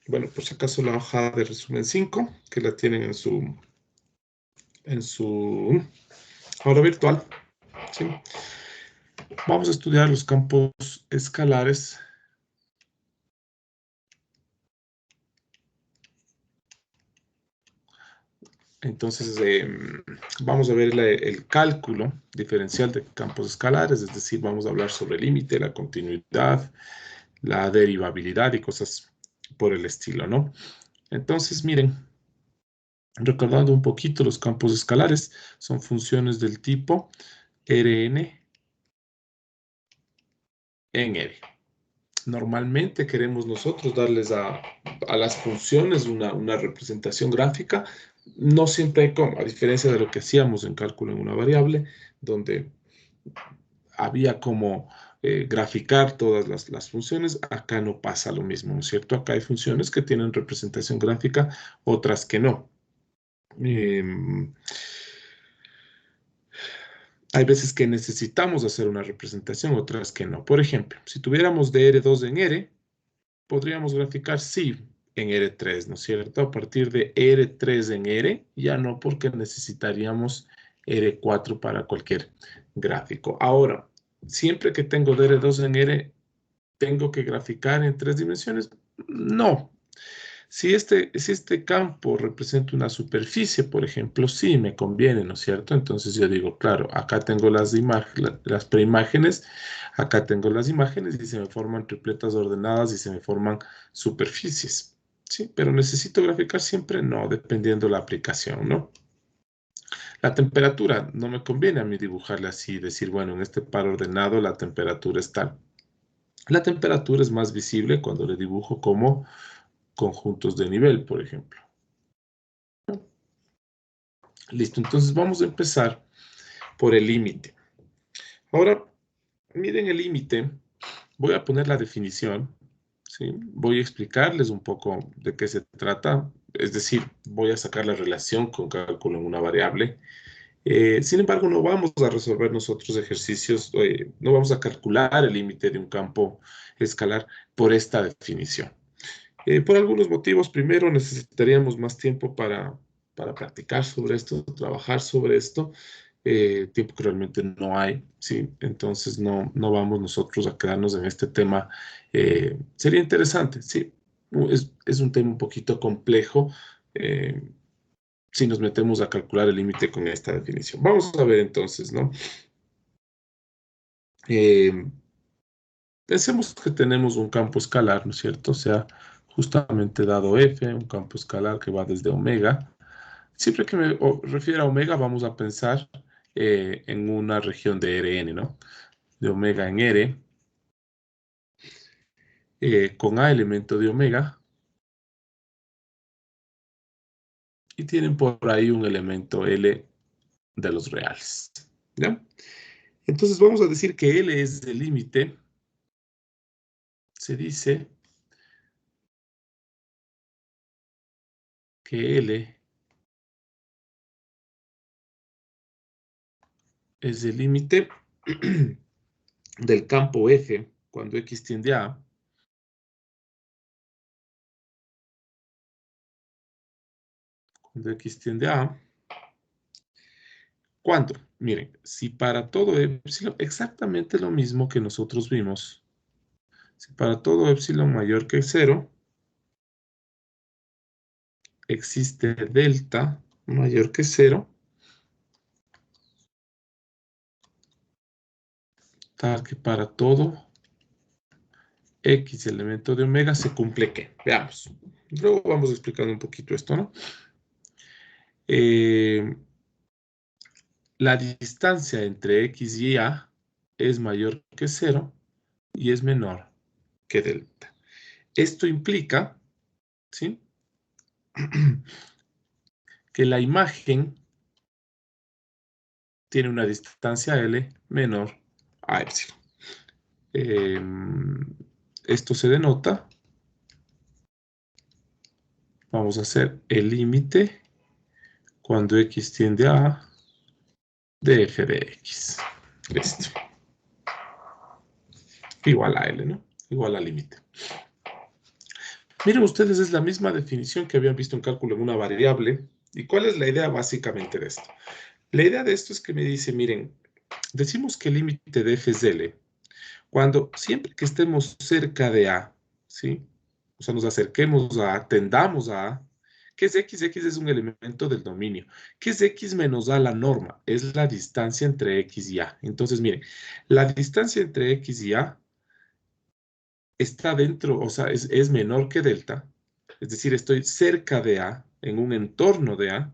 Bueno, por si acaso la hoja de resumen 5, que la tienen en su aula virtual. ¿Sí? Vamos a estudiar los campos escalares. Entonces, vamos a ver el cálculo diferencial de campos escalares, es decir, vamos a hablar sobre el límite, la continuidad, la derivabilidad y cosas por el estilo, ¿no? Entonces, miren, recordando un poquito los campos escalares, son funciones del tipo Rn en R. Normalmente queremos nosotros darles a las funciones una representación gráfica. No siempre hay como, a diferencia de lo que hacíamos en cálculo en una variable, donde había como graficar todas las funciones. Acá no pasa lo mismo, ¿no es cierto? Acá hay funciones que tienen representación gráfica, otras que no. Hay veces que necesitamos hacer una representación, otras que no. Por ejemplo, si tuviéramos de R2 en R, podríamos graficar sí en R3, ¿no es cierto? A partir de R3 en R, ya no, porque necesitaríamos R4 para cualquier gráfico. Ahora, siempre que tengo de R2 en R, ¿tengo que graficar en 3 dimensiones? No. Si este campo representa una superficie, por ejemplo, sí me conviene, ¿no es cierto? Entonces yo digo, claro, acá tengo las preimágenes, acá tengo las imágenes y se me forman tripletas ordenadas y se me forman superficies. ¿Sí? Pero ¿necesito graficar siempre? No, dependiendo la aplicación, ¿no? La temperatura, no me conviene a mí dibujarla así, decir, bueno, en este par ordenado la temperatura es tal. La temperatura es más visible cuando le dibujo como conjuntos de nivel, por ejemplo. Listo, entonces vamos a empezar por el límite. Ahora, miren el límite. Voy a poner la definición, ¿sí? Voy a explicarles un poco de qué se trata. Es decir, voy a sacar la relación con cálculo en una variable. Sin embargo, no vamos a resolver nosotros ejercicios, no vamos a calcular el límite de un campo escalar por esta definición. Por algunos motivos, primero necesitaríamos más tiempo para practicar sobre esto, trabajar sobre esto, tiempo que realmente no hay, ¿sí? Entonces no vamos nosotros a quedarnos en este tema. Sería interesante, sí, es un tema un poquito complejo si nos metemos a calcular el límite con esta definición. Vamos a ver entonces, ¿no? Eh, Pensemos que tenemos un campo escalar, ¿no es cierto? O sea, justamente dado f, un campo escalar que va desde omega. Siempre que me refiero a omega, vamos a pensar en una región de Rn, ¿no? De omega en R, con A elemento de omega, y tienen por ahí un elemento L de los reales, ¿ya? Entonces vamos a decir que L es el límite. Se dice que L es el límite del campo F cuando X tiende a A. Cuando X tiende a A. ¿Cuánto? Miren, si para todo epsilon, exactamente lo mismo que nosotros vimos. Si para todo epsilon mayor que 0, existe delta mayor que 0, tal que para todo X elemento de omega se cumple ¿qué? Veamos. Luego vamos explicando un poquito esto, ¿no? La distancia entre X y A es mayor que 0 y es menor que delta. Esto implica, ¿sí? que la imagen tiene una distancia L menor a epsilon. Esto se denota. Vamos a hacer el límite cuando X tiende a A de f de X. Listo. Igual a L, ¿no? Igual al límite. Miren ustedes, es la misma definición que habían visto en cálculo en una variable. ¿Y cuál es la idea básicamente de esto? La idea de esto es que me dice, miren, decimos que el límite de f es L cuando siempre que estemos cerca de A, ¿sí? O sea, nos acerquemos a A, tendamos a A, ¿qué es X? X es un elemento del dominio. ¿Qué es X menos A? La norma. Es la distancia entre X y A. Entonces, miren, la distancia entre X y A está dentro, o sea, es menor que delta. Es decir, estoy cerca de A, en un entorno de A,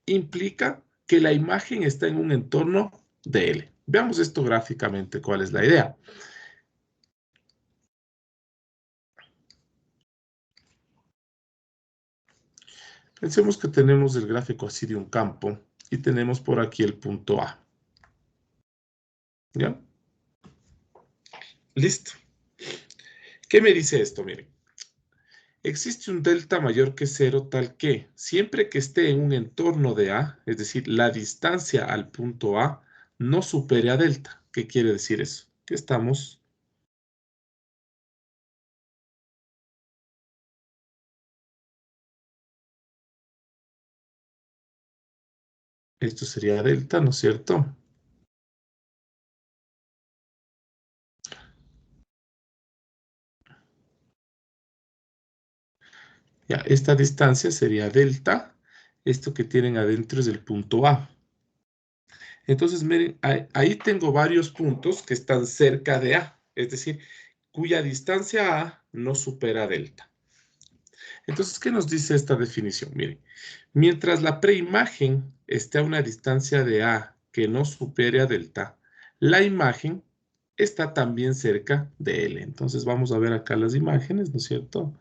implica que la imagen está en un entorno de L. Veamos esto gráficamente, cuál es la idea. Pensemos que tenemos el gráfico así de un campo y tenemos por aquí el punto A. ¿Ya? Listo. ¿Qué me dice esto? Miren. Existe un delta mayor que cero tal que siempre que esté en un entorno de A, es decir, la distancia al punto A no supere a delta. ¿Qué quiere decir eso? Que estamos... Esto sería delta, ¿no es cierto? Ya, esta distancia sería delta. Esto que tienen adentro es el punto A. Entonces, miren, ahí tengo varios puntos que están cerca de A, es decir, cuya distancia A no supera delta. Entonces, ¿qué nos dice esta definición? Miren, mientras la preimagen esté a una distancia de A que no supere a delta, la imagen está también cerca de L. Entonces, vamos a ver acá las imágenes, ¿no es cierto?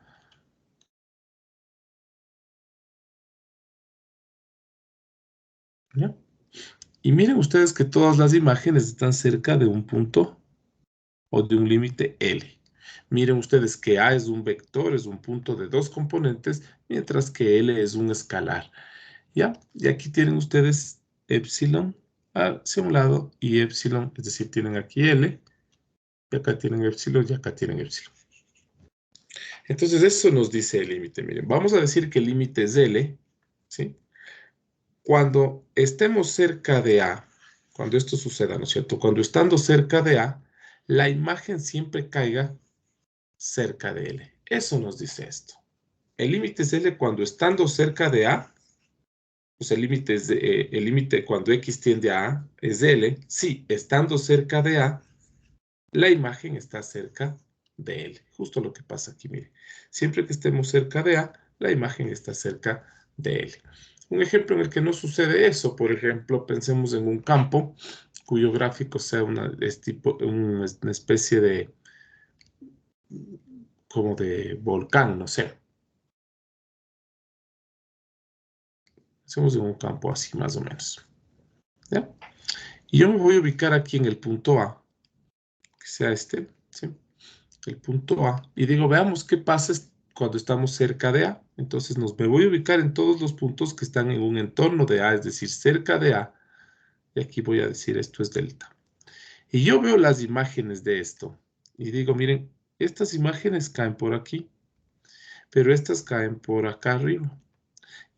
¿Ya? Y miren ustedes que todas las imágenes están cerca de un punto o de un límite L. Miren ustedes que A es un vector, es un punto de dos componentes, mientras que L es un escalar. ¿Ya? Y aquí tienen ustedes epsilon hacia un lado y epsilon, es decir, tienen aquí L, y acá tienen epsilon y acá tienen epsilon. Entonces eso nos dice el límite. Miren, vamos a decir que el límite es L, ¿sí? Cuando estemos cerca de A, cuando esto suceda, ¿no es cierto? Cuando estando cerca de A, la imagen siempre caiga cerca de L. Eso nos dice esto. El límite es L cuando estando cerca de A, pues el límite cuando X tiende a A es L. Sí, estando cerca de A, la imagen está cerca de L. Justo lo que pasa aquí, mire. Siempre que estemos cerca de A, la imagen está cerca de L. Un ejemplo en el que no sucede eso, por ejemplo, pensemos en un campo cuyo gráfico sea una especie de, como de volcán, no sé. Hacemos en un campo así, más o menos. ¿Ya? Y yo me voy a ubicar aquí en el punto A, que sea este, ¿sí? El punto A. Y digo, veamos qué pasa cuando estamos cerca de A. Entonces me voy a ubicar en todos los puntos que están en un entorno de A, es decir, cerca de A. Y aquí voy a decir, esto es delta. Y yo veo las imágenes de esto. Y digo, miren, estas imágenes caen por aquí, pero estas caen por acá arriba.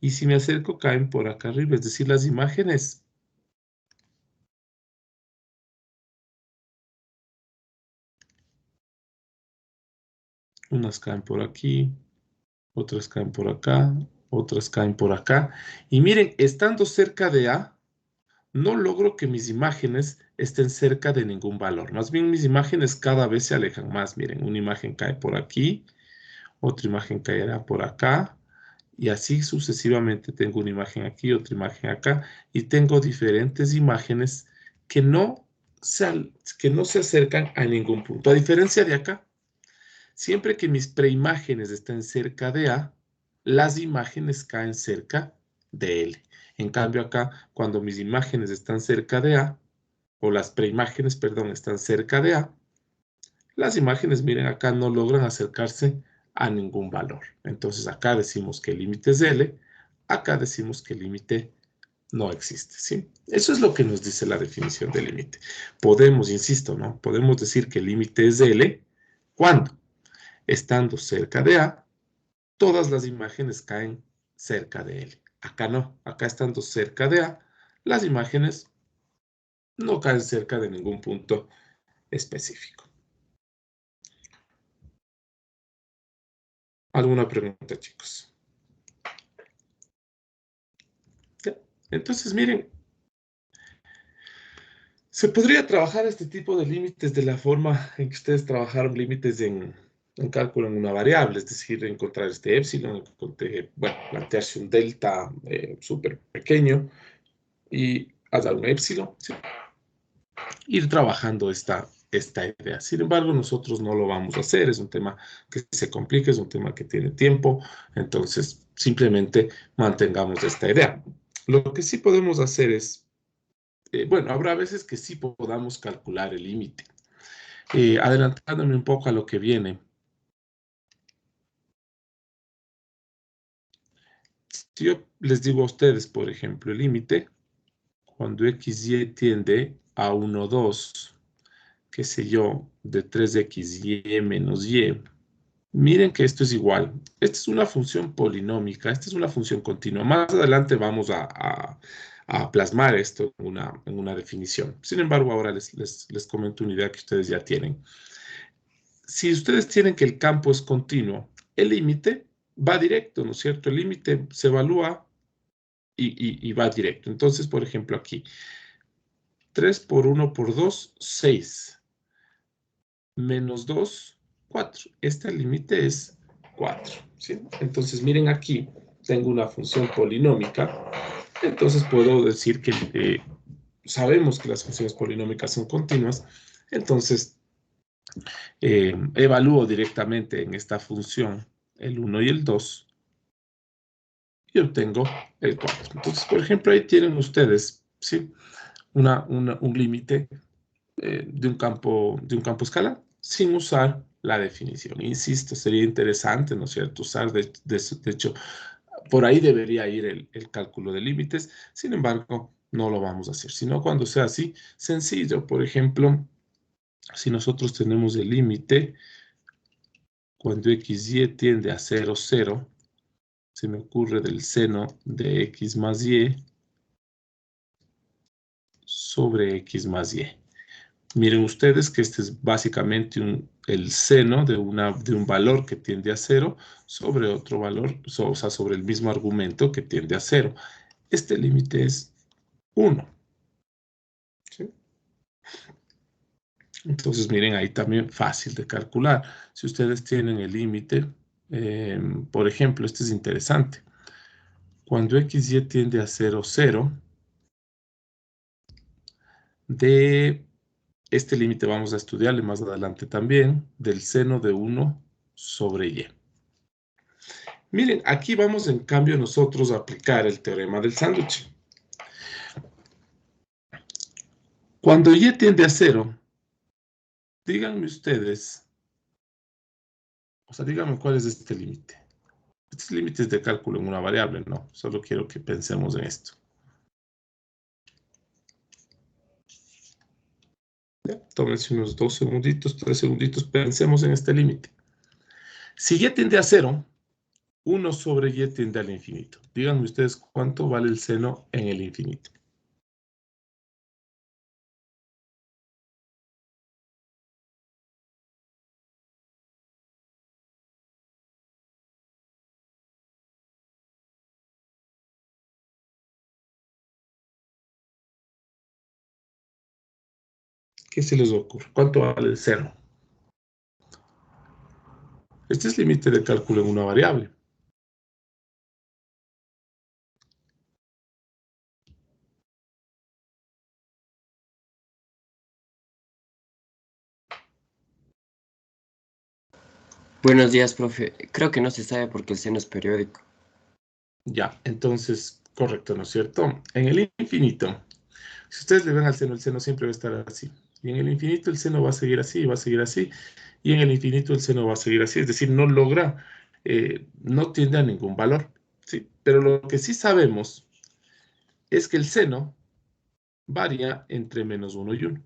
Y si me acerco, caen por acá arriba. Es decir, las imágenes unas caen por aquí, otras caen por acá, otras caen por acá. Y miren, estando cerca de A, no logro que mis imágenes estén cerca de ningún valor. Más bien mis imágenes cada vez se alejan más. Miren, una imagen cae por aquí, otra imagen caerá por acá, y así sucesivamente tengo una imagen aquí, otra imagen acá, y tengo diferentes imágenes que que no se acercan a ningún punto. A diferencia de acá, siempre que mis preimágenes estén cerca de A, las imágenes caen cerca de L. En cambio acá, cuando mis imágenes están cerca de A, o las preimágenes, perdón, están cerca de A, las imágenes, miren acá, no logran acercarse a ningún valor. Entonces acá decimos que el límite es L, acá decimos que el límite no existe, ¿sí? Eso es lo que nos dice la definición de límite. Podemos, insisto, ¿no? Podemos decir que el límite es L, ¿cuándo? Estando cerca de A todas las imágenes caen cerca de L. Acá no, acá estando cerca de A, las imágenes no caen cerca de ningún punto específico. ¿Alguna pregunta, chicos? ¿Ya? Entonces, miren, se podría trabajar este tipo de límites de la forma en que ustedes trabajaron límites en cálculo en una variable, es decir, encontrar este épsilon, bueno, plantearse un delta súper pequeño y a dar un épsilon, ¿sí? Ir trabajando esta idea. Sin embargo, nosotros no lo vamos a hacer, es un tema que se complica, es un tema que tiene tiempo, entonces simplemente mantengamos esta idea. Lo que sí podemos hacer es, bueno, habrá veces que sí podamos calcular el límite. Adelantándome un poco a lo que viene. Si yo les digo a ustedes, por ejemplo, el límite, cuando xy tiende a 1, 2, qué sé yo, de 3xy menos y, miren que esto es igual. Esta es una función polinómica, esta es una función continua. Más adelante vamos a plasmar esto en una definición. Sin embargo, ahora les comento una idea que ustedes ya tienen. Si ustedes tienen que el campo es continuo, el límite va directo, ¿no es cierto? El límite se evalúa y va directo. Entonces, por ejemplo, aquí, 3 por 1 por 2, 6. Menos 2, 4. Este límite es 4, ¿sí? Entonces, miren aquí, tengo una función polinómica. Entonces, puedo decir que sabemos que las funciones polinómicas son continuas. Entonces, evalúo directamente en esta función el 1 y el 2 y obtengo el 4. Entonces, por ejemplo, ahí tienen ustedes, ¿sí? Un límite de un campo escalar sin usar la definición. Insisto, sería interesante, ¿no es cierto?, usar, de hecho, por ahí debería ir el cálculo de límites. Sin embargo, no lo vamos a hacer, sino cuando sea así, sencillo. Por ejemplo, si nosotros tenemos el límite, cuando xy tiende a 0, 0, se me ocurre del seno de x más y sobre x más y. Miren ustedes que este es básicamente el seno de un valor que tiende a 0 sobre otro valor, o sea, sobre el mismo argumento que tiende a 0. Este límite es 1. ¿Sí? Entonces, miren, ahí también fácil de calcular. Si ustedes tienen el límite, por ejemplo, este es interesante. Cuando xy tiende a 0, 0, de este límite vamos a estudiarle más adelante también, del seno de 1 sobre y. Miren, aquí vamos en cambio nosotros a aplicar el teorema del sándwich. Cuando y tiende a 0, díganme ustedes, o sea, díganme cuál es este límite. Este límite es de cálculo en una variable, ¿no? Solo quiero que pensemos en esto. ¿Ya? Tómense unos 2 segunditos, 3 segunditos, pensemos en este límite. Si y tiende a 0, 1 sobre y tiende al infinito. Díganme ustedes cuánto vale el seno en el infinito. ¿Qué se les ocurre? ¿Cuánto vale el seno? Este es límite de cálculo en una variable. Buenos días, profe. Creo que no se sabe porque el seno es periódico. Ya, entonces, correcto, ¿no es cierto? En el infinito, si ustedes le ven al seno, el seno siempre va a estar así. Y en el infinito el seno va a seguir así, va a seguir así. Y en el infinito el seno va a seguir así. Es decir, no logra, no tiende a ningún valor. ¿Sí? Pero lo que sí sabemos es que el seno varía entre menos 1 y 1.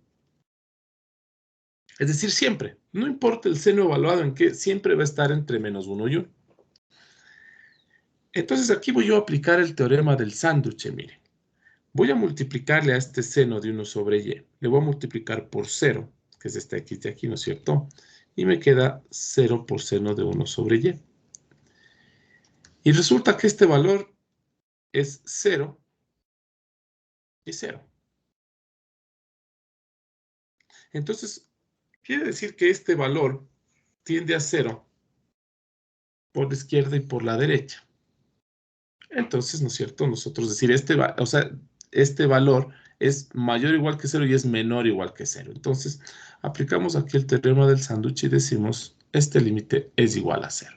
Es decir, siempre. No importa el seno evaluado en qué, siempre va a estar entre menos 1 y 1. Entonces aquí voy yo a aplicar el teorema del sándwich, miren. Voy a multiplicarle a este seno de 1 sobre y. Le voy a multiplicar por 0, que es esta x de aquí, ¿no es cierto? Y me queda 0 por seno de 1 sobre y. Y resulta que este valor es 0 y 0. Entonces, quiere decir que este valor tiende a 0 por la izquierda y por la derecha. Entonces, ¿no es cierto? Nosotros decir, este valor es mayor o igual que 0 y es menor o igual que 0. Entonces, aplicamos aquí el teorema del sándwich y decimos, este límite es igual a 0.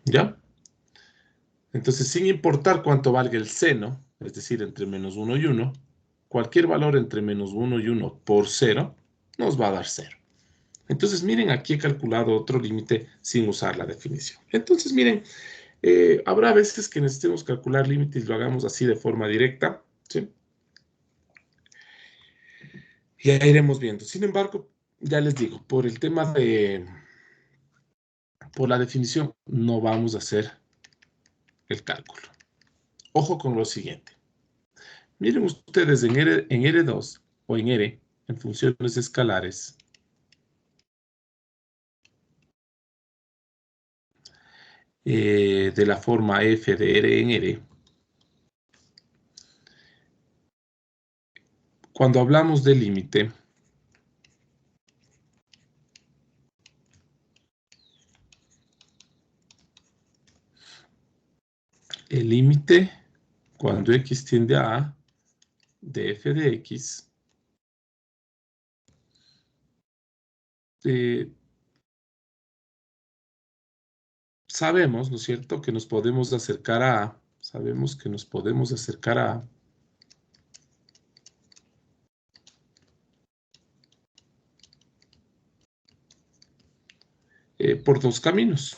¿Ya? Entonces, sin importar cuánto valga el seno, es decir, entre menos 1 y 1, cualquier valor entre menos 1 y 1 por 0 nos va a dar 0. Entonces, miren, aquí he calculado otro límite sin usar la definición. Entonces, miren, habrá veces que necesitemos calcular límites y lo hagamos así de forma directa, ¿sí? Y ya iremos viendo. Sin embargo, ya les digo, por el tema por la definición, no vamos a hacer el cálculo. Ojo con lo siguiente. Miren ustedes en R2 o en R, en funciones escalares, de la forma f de R en R, cuando hablamos de límite, el límite cuando x tiende a de f de x, sabemos, ¿no es cierto?, que nos podemos acercar a, sabemos que nos podemos acercar a por dos caminos.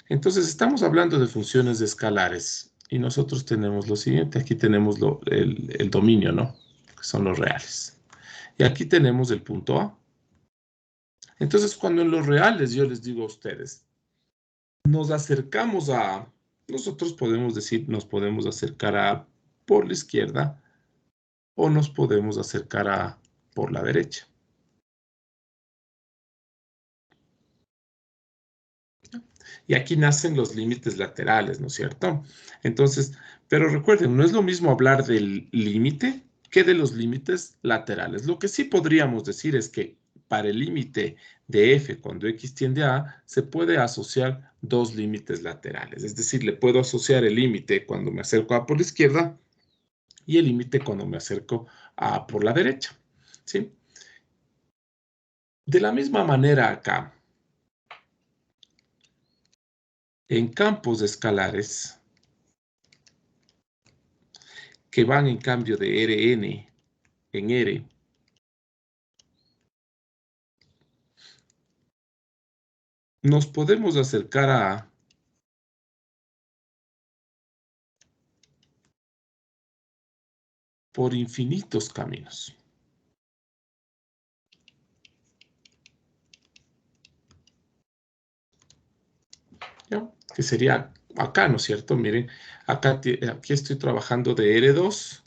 Entonces, estamos hablando de funciones escalares y nosotros tenemos lo siguiente. Aquí tenemos el dominio, ¿no? Que son los reales. Y aquí tenemos el punto A. Entonces, cuando en los reales yo les digo a ustedes, nos acercamos a, nosotros podemos decir, nos podemos acercar a por la izquierda o nos podemos acercar a por la derecha. Y aquí nacen los límites laterales, ¿no es cierto? Entonces, pero recuerden, no es lo mismo hablar del límite que de los límites laterales. Lo que sí podríamos decir es que para el límite de f cuando x tiende a A, se puede asociar dos límites laterales. Es decir, le puedo asociar el límite cuando me acerco a por la izquierda y el límite cuando me acerco a por la derecha. ¿Sí? De la misma manera acá, en campos escalares, que van en cambio de Rn en R, nos podemos acercar a por infinitos caminos. ¿Ya? Que sería acá, ¿no es cierto? Miren, acá aquí estoy trabajando de R2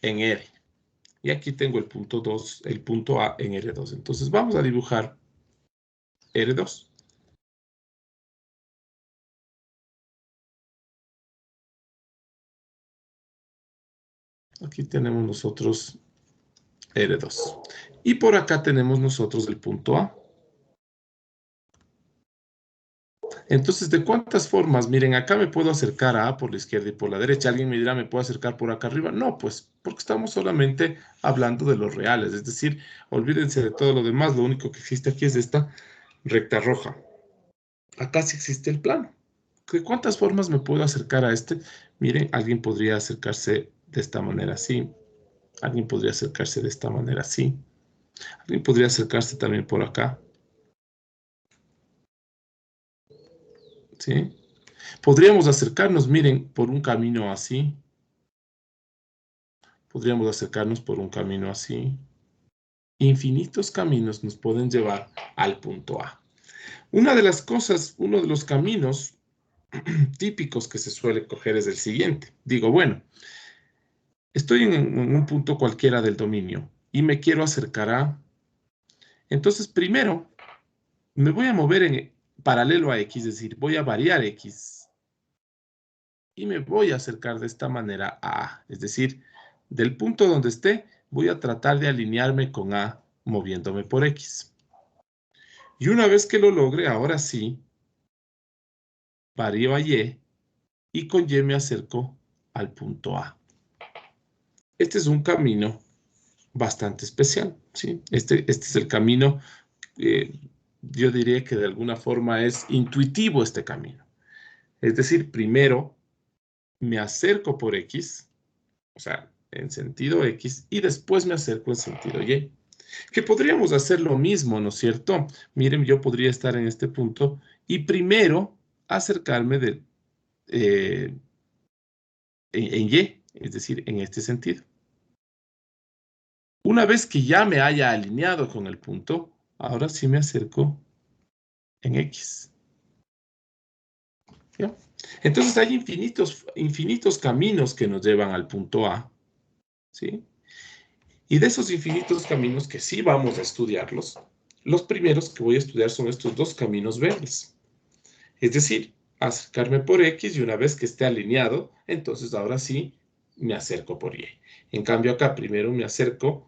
en R. Y aquí tengo el punto 2, el punto A en R2. Entonces vamos a dibujar R2. Aquí tenemos nosotros R2. Y por acá tenemos nosotros el punto A. Entonces, ¿de cuántas formas? Miren, acá me puedo acercar a A por la izquierda y por la derecha. Alguien me dirá, ¿me puedo acercar por acá arriba? No, pues, porque estamos solamente hablando de los reales. Es decir, olvídense de todo lo demás. Lo único que existe aquí es esta recta roja. Acá sí existe el plano. ¿De cuántas formas me puedo acercar a este? Miren, alguien podría acercarse de esta manera así. Alguien podría acercarse de esta manera así. Alguien podría acercarse también por acá. ¿Sí? Podríamos acercarnos, miren, por un camino así. Podríamos acercarnos por un camino así. Infinitos caminos nos pueden llevar al punto A. Una de las cosas, uno de los caminos típicos que se suele coger es el siguiente. Digo, bueno, estoy en un punto cualquiera del dominio y me quiero acercar a... Entonces, primero, me voy a mover en paralelo a X, es decir, voy a variar X y me voy a acercar de esta manera a A. Es decir, del punto donde esté, voy a tratar de alinearme con A moviéndome por X. Y una vez que lo logre, ahora sí, varío a y con Y me acerco al punto A. Este es un camino bastante especial, ¿sí? Este es el camino, yo diría que de alguna forma es intuitivo este camino. Es decir, primero me acerco por X, o sea, en sentido X, y después me acerco en sentido Y. Que podríamos hacer lo mismo, ¿no es cierto? Miren, yo podría estar en este punto y primero acercarme eh, en Y, es decir, en este sentido. Una vez que ya me haya alineado con el punto, ahora sí me acerco en X. ¿Ya? Entonces hay infinitos caminos que nos llevan al punto A, ¿sí? Y de esos infinitos caminos que sí vamos a estudiarlos, los primeros que voy a estudiar son estos dos caminos verdes. Es decir, acercarme por X y una vez que esté alineado, entonces ahora sí me acerco por Y. En cambio acá primero me acerco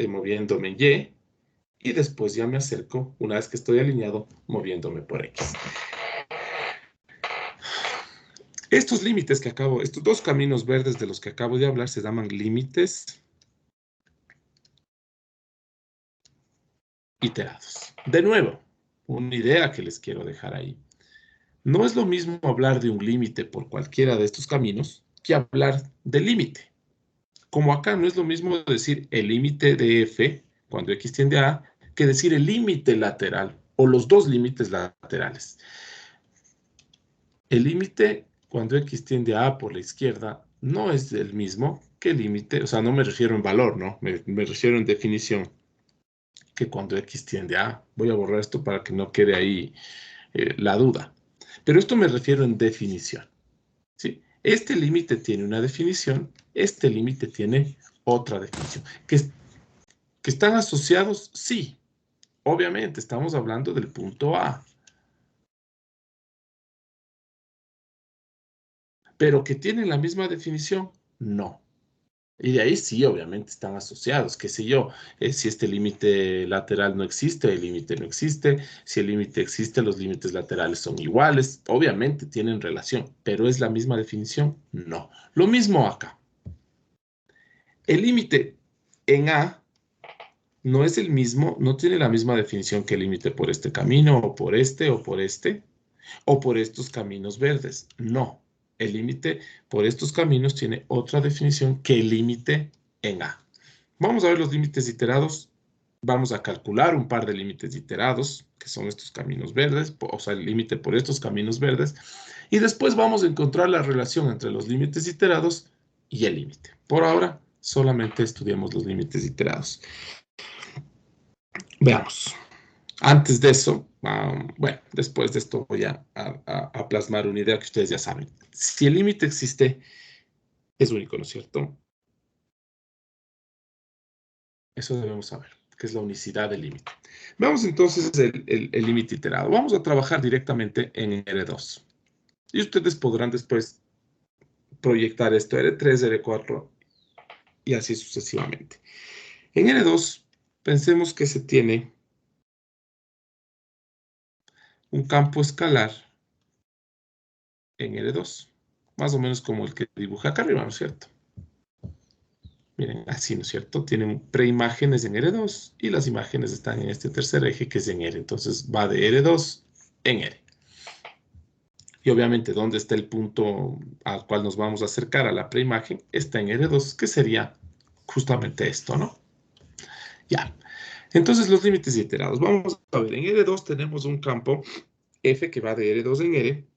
moviéndome en Y y después ya me acerco, una vez que estoy alineado, moviéndome por X. Estos dos caminos verdes de los que acabo de hablar se llaman límites iterados. De nuevo, una idea que les quiero dejar ahí. No es lo mismo hablar de un límite por cualquiera de estos caminos que hablar de límite. Como acá no es lo mismo decir el límite de f cuando x tiende a que decir el límite lateral o los dos límites laterales. El límite cuando x tiende a por la izquierda no es el mismo que el límite, o sea, no me refiero en valor, ¿no? Me refiero en definición que cuando x tiende a. Voy a borrar esto para que no quede ahí la duda. Pero esto me refiero en definición, ¿sí? Este límite tiene una definición, este límite tiene otra definición. ¿Que están asociados? Sí, obviamente, estamos hablando del punto A. Pero que tienen la misma definición, no. Y de ahí sí, obviamente están asociados, qué sé yo, si este límite lateral no existe, el límite no existe, si el límite existe, los límites laterales son iguales, obviamente tienen relación, pero ¿es la misma definición? No. Lo mismo acá. El límite en A no es el mismo, no tiene la misma definición que el límite por este camino, o por este, o por este, o por estos caminos verdes. No, el límite por estos caminos tiene otra definición que el límite en A. Vamos a ver los límites iterados. Vamos a calcular un par de límites iterados, que son estos caminos verdes, o sea, el límite por estos caminos verdes. Y después vamos a encontrar la relación entre los límites iterados y el límite. Por ahora, solamente estudiamos los límites iterados. Veamos. Antes de eso, bueno, después de esto voy a plasmar una idea que ustedes ya saben. Si el límite existe, es único, ¿no es cierto? Eso debemos saber, que es la unicidad del límite. Veamos entonces el límite iterado. Vamos a trabajar directamente en R2. Y ustedes podrán después proyectar esto R3, R4 y así sucesivamente. En R2, pensemos que se tiene un campo escalar en R2, más o menos como el que dibuja acá arriba, ¿no es cierto? Miren, así, ¿no es cierto? Tienen preimágenes en R2 y las imágenes están en este tercer eje que es en R. Entonces va de R2 en R. Y obviamente, ¿dónde está el punto al cual nos vamos a acercar a la preimagen? Está en R2, que sería justamente esto, ¿no? Ya. Entonces, los límites iterados. Vamos a ver, en R2 tenemos un campo F que va de R2 en R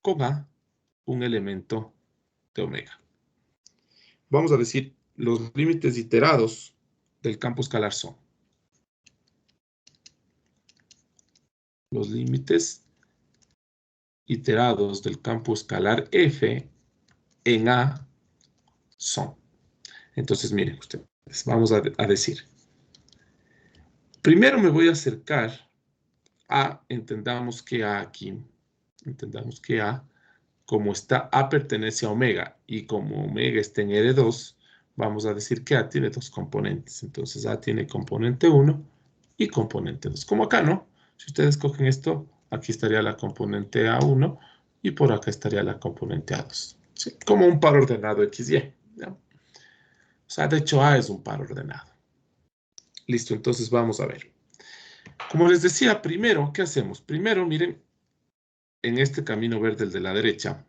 con A, un elemento de omega. Vamos a decir, los límites iterados del campo escalar son los límites iterados del campo escalar F en A son. Entonces, miren ustedes, vamos a decir. Primero me voy a acercar a, entendamos que A aquí, entendamos que A, como está A pertenece a omega y como omega está en R2, vamos a decir que A tiene dos componentes. Entonces A tiene componente 1 y componente 2. Como acá, ¿no? Si ustedes cogen esto, aquí estaría la componente A1 y por acá estaría la componente A2. ¿Sí? Como un par ordenado XY. ¿Ya? O sea, de hecho A es un par ordenado. Listo, entonces vamos a ver. Como les decía, primero, ¿qué hacemos? Primero, miren, en este camino verde, el de la derecha,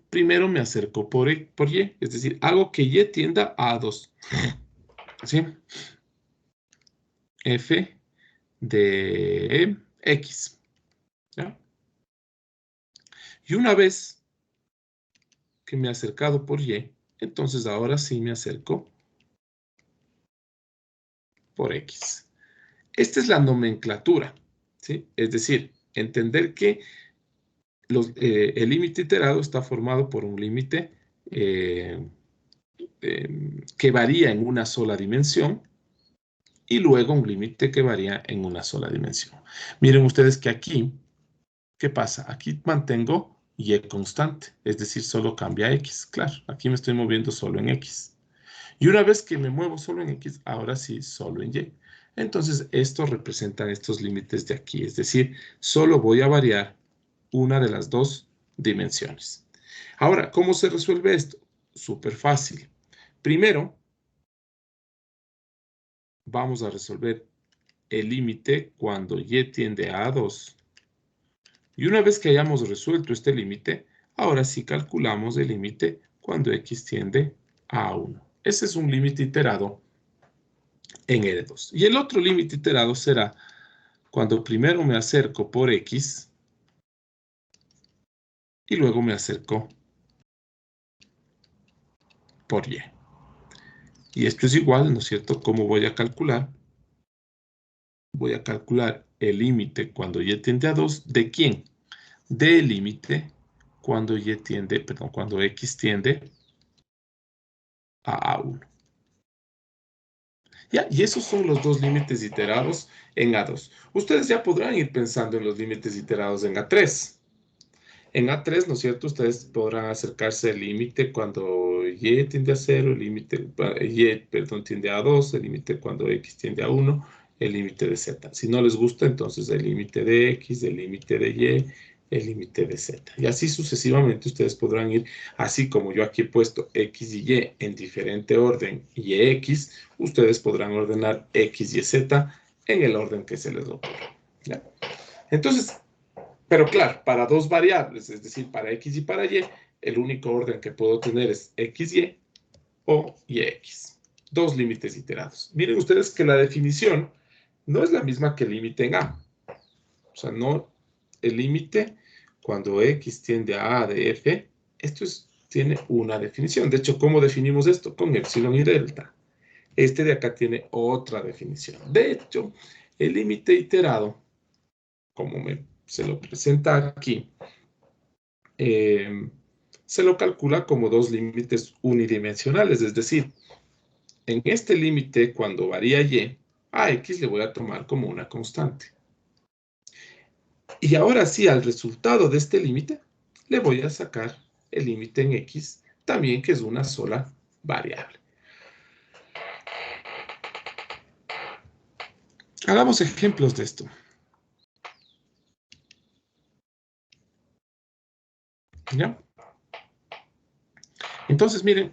primero me acerco por Y, es decir, hago que Y tienda a 2. ¿Sí? F de X. ¿Ya? Y una vez que me he acercado por Y, entonces ahora sí me acerco por X. Esta es la nomenclatura, ¿sí? Es decir, entender que el límite iterado está formado por un límite que varía en una sola dimensión y luego un límite que varía en una sola dimensión. Miren ustedes que aquí, ¿qué pasa? Aquí mantengo Y constante, es decir, solo cambia X. Claro, aquí me estoy moviendo solo en X. Y una vez que me muevo solo en X, ahora sí, solo en Y. Entonces, esto representan estos límites de aquí, es decir, solo voy a variar una de las dos dimensiones. Ahora, ¿cómo se resuelve esto? Súper fácil. Primero, vamos a resolver el límite cuando Y tiende a 2. Y una vez que hayamos resuelto este límite, ahora sí calculamos el límite cuando X tiende a 1. Ese es un límite iterado en R2. Y el otro límite iterado será cuando primero me acerco por X y luego me acerco por Y. Y esto es igual, ¿no es cierto? ¿Cómo voy a calcular? Voy a calcular el límite cuando Y tiende a 2. ¿De quién? Del límite cuando cuando X tiende a 1. ¿Ya? Y esos son los dos límites iterados en A2. Ustedes ya podrán ir pensando en los límites iterados en A3. En A3, ¿no es cierto? Ustedes podrán acercarse al límite cuando Y tiende a 0, Y tiende a 2, el límite cuando X tiende a 1, el límite de Z. Si no les gusta, entonces el límite de X, el límite de Y, el límite de Z. Y así sucesivamente ustedes podrán ir, así como yo aquí he puesto X y Y en diferente orden y X, ustedes podrán ordenar X y Z en el orden que se les ocurra. ¿Ya? Entonces, pero claro, para dos variables, es decir, para X y para Y, el único orden que puedo tener es XY o YX. Dos límites iterados. Miren ustedes que la definición no es la misma que el límite en A. O sea, no el límite cuando X tiende a de F, tiene una definición. De hecho, ¿cómo definimos esto? Con epsilon y delta. Este de acá tiene otra definición. De hecho, el límite iterado, como se lo presenta aquí, se lo calcula como dos límites unidimensionales, es decir, en este límite, cuando varía Y, a X le voy a tomar como una constante. Y ahora sí, al resultado de este límite, le voy a sacar el límite en X, también que es una sola variable. Hagamos ejemplos de esto. ¿Ya? Entonces, miren,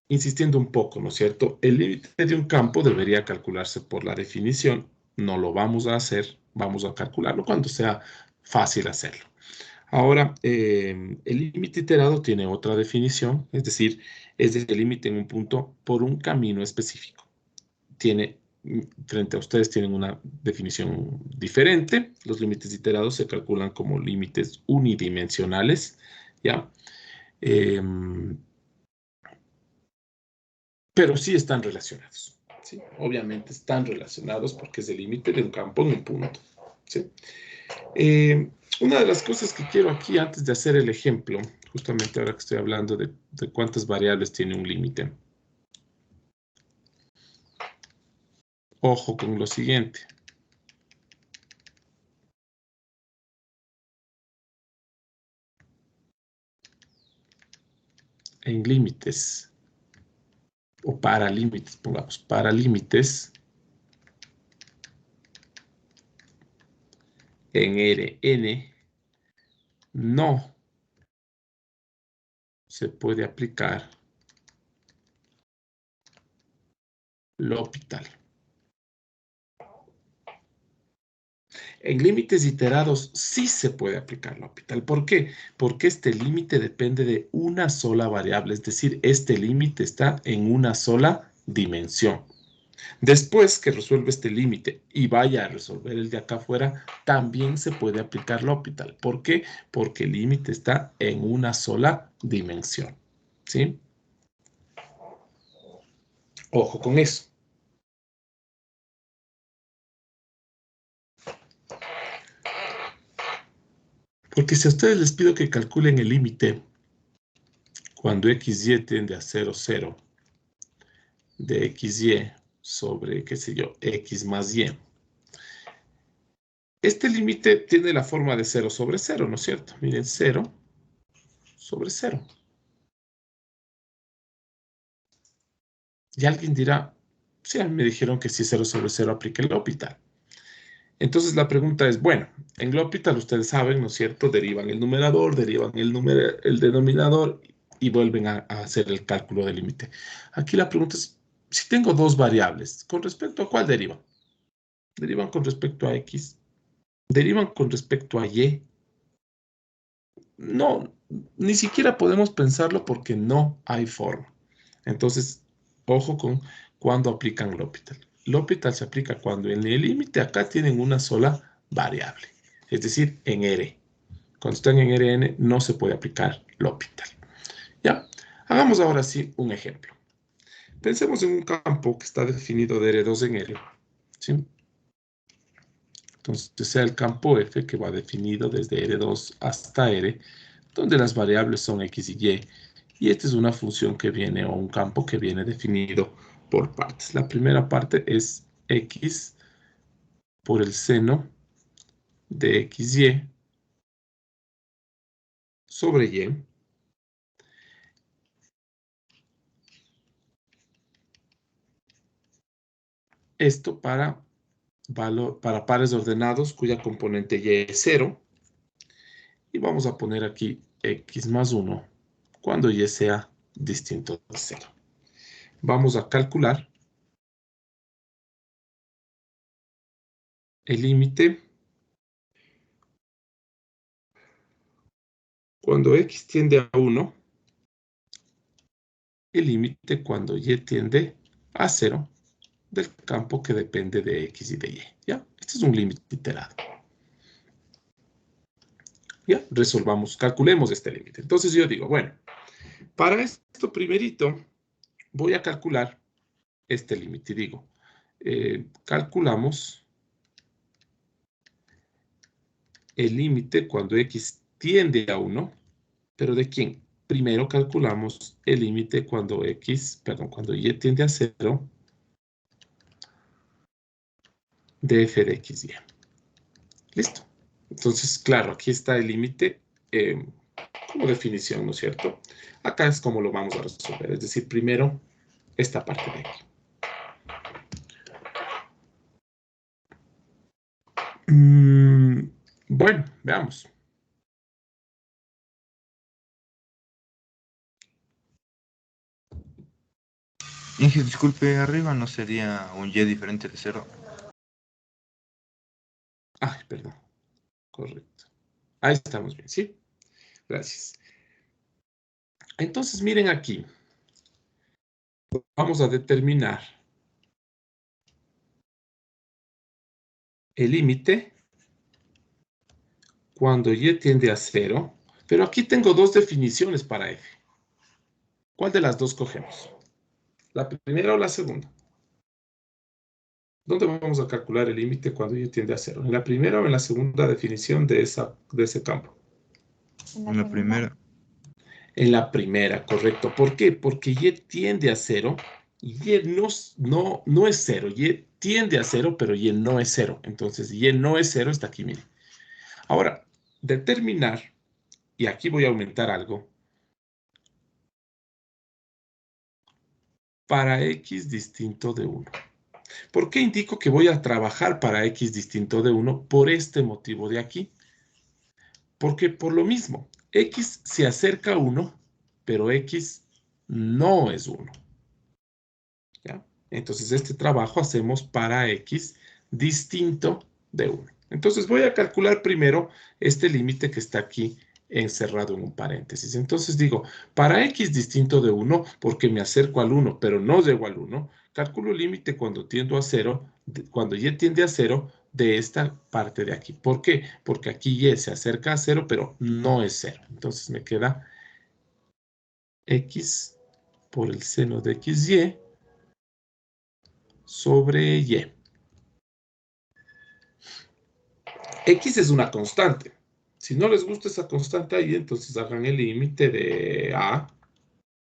insistiendo un poco, ¿no es cierto? El límite de un campo debería calcularse por la definición. No lo vamos a hacer, vamos a calcularlo cuando sea fácil hacerlo. Ahora, el límite iterado tiene otra definición, es decir, es el límite en un punto por un camino específico. Frente a ustedes tienen una definición diferente. Los límites iterados se calculan como límites unidimensionales, ¿ya? Pero sí están relacionados. ¿Sí? Obviamente están relacionados porque es el límite de un campo en un punto. ¿sí? Una de las cosas que quiero aquí, antes de hacer el ejemplo, justamente ahora que estoy hablando de cuántas variables tiene un límite. Ojo con lo siguiente. En límites, o para límites, pongamos, para límites, en Rn no se puede aplicar L'Hopital. En límites iterados sí se puede aplicar L'Hopital. ¿Por qué? Porque este límite depende de una sola variable, es decir, este límite está en una sola dimensión. Después que resuelve este límite y vaya a resolver el de acá afuera, también se puede aplicar L'Hopital. ¿Por qué? Porque el límite está en una sola dimensión. ¿Sí? Ojo con eso. Porque si a ustedes les pido que calculen el límite cuando xy tiende a 0, 0, de xy sobre, qué sé yo, x más y. Este límite tiene la forma de 0 sobre 0, ¿no es cierto? Miren, 0 sobre 0. Y alguien dirá, sí, a mí me dijeron que si 0 sobre 0 aplica el L'Hopital. Entonces la pregunta es, bueno, en L'Hopital ustedes saben, ¿no es cierto? Derivan el numerador, derivan el denominador y vuelven a hacer el cálculo del límite. Aquí la pregunta es, si tengo dos variables, ¿con respecto a cuál derivan? ¿Derivan con respecto a x? ¿Derivan con respecto a y? No, ni siquiera podemos pensarlo porque no hay forma. Entonces, ojo con cuando aplican L'Hopital. L'Hopital se aplica cuando en el límite acá tienen una sola variable, es decir, en R. Cuando están en Rn no se puede aplicar L'Hopital. ¿Ya? Hagamos ahora sí un ejemplo. Pensemos en un campo que está definido de R2 en R. ¿Sí? Entonces, sea el campo F que va definido desde R2 hasta R, donde las variables son X y Y. Y esta es una función que viene, o un campo que viene definido por partes. La primera parte es X por el seno de XY sobre Y. Esto para pares ordenados cuya componente Y es 0. Y vamos a poner aquí X más 1 cuando Y sea distinto de 0. Vamos a calcular el límite cuando X tiende a 1, el límite cuando Y tiende a 0 del campo que depende de X y de Y. ¿Ya? Este es un límite iterado. ¿Ya? Resolvamos, calculemos este límite. Entonces yo digo, bueno, para esto primerito voy a calcular este límite. Y digo, calculamos el límite cuando X tiende a 1, pero ¿de quién? Primero calculamos el límite cuando cuando Y tiende a 0 de f de x, y. Listo. Entonces, claro, aquí está el límite como definición, ¿no es cierto? Acá es como lo vamos a resolver. Es decir, primero esta parte de aquí. Bueno, veamos. Inge, disculpe, arriba no sería un y diferente de 0. Ay, perdón. Correcto. Ahí estamos bien, ¿sí? Gracias. Entonces, miren aquí. Vamos a determinar el límite cuando y tiende a 0. Pero aquí tengo dos definiciones para f. ¿Cuál de las dos cogemos? ¿La primera o la segunda? ¿Dónde vamos a calcular el límite cuando y tiende a cero? ¿En la primera o en la segunda definición de ese campo? En la primera. En la primera, correcto. ¿Por qué? Porque y tiende a cero. Y no es cero. Y tiende a cero, pero y no es cero. Entonces, y no es cero está aquí, mire. Ahora, determinar, y aquí voy a aumentar algo, para x distinto de 1. ¿Por qué indico que voy a trabajar para x distinto de 1? Por este motivo de aquí. Porque por lo mismo, x se acerca a 1, pero x no es 1. ¿Ya? Entonces, este trabajo hacemos para x distinto de 1. Entonces, voy a calcular primero este límite que está aquí encerrado en un paréntesis. Entonces digo, para x distinto de 1, porque me acerco al 1, pero no llego al 1, calculo el límite cuando tiendo a 0, cuando y tiende a 0 de esta parte de aquí. ¿Por qué? Porque aquí y se acerca a 0, pero no es 0. Entonces me queda x por el seno de xy sobre y. X es una constante. Si no les gusta esa constante ahí, entonces hagan el límite de A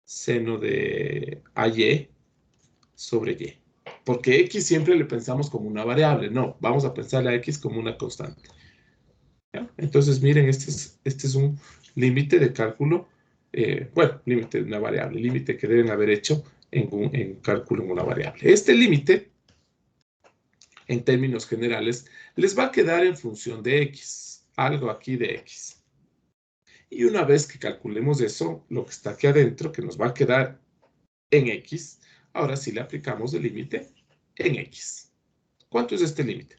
seno de AY sobre Y. Porque X siempre le pensamos como una variable. No, vamos a pensar a X como una constante. ¿Ya? Entonces, miren, este es un límite de cálculo. Bueno, límite de una variable. Límite que deben haber hecho en cálculo en una variable. Este límite, en términos generales, les va a quedar en función de X. Algo aquí de X. Y una vez que calculemos eso, lo que está aquí adentro, que nos va a quedar en X, ahora sí le aplicamos el límite en X. ¿Cuánto es este límite?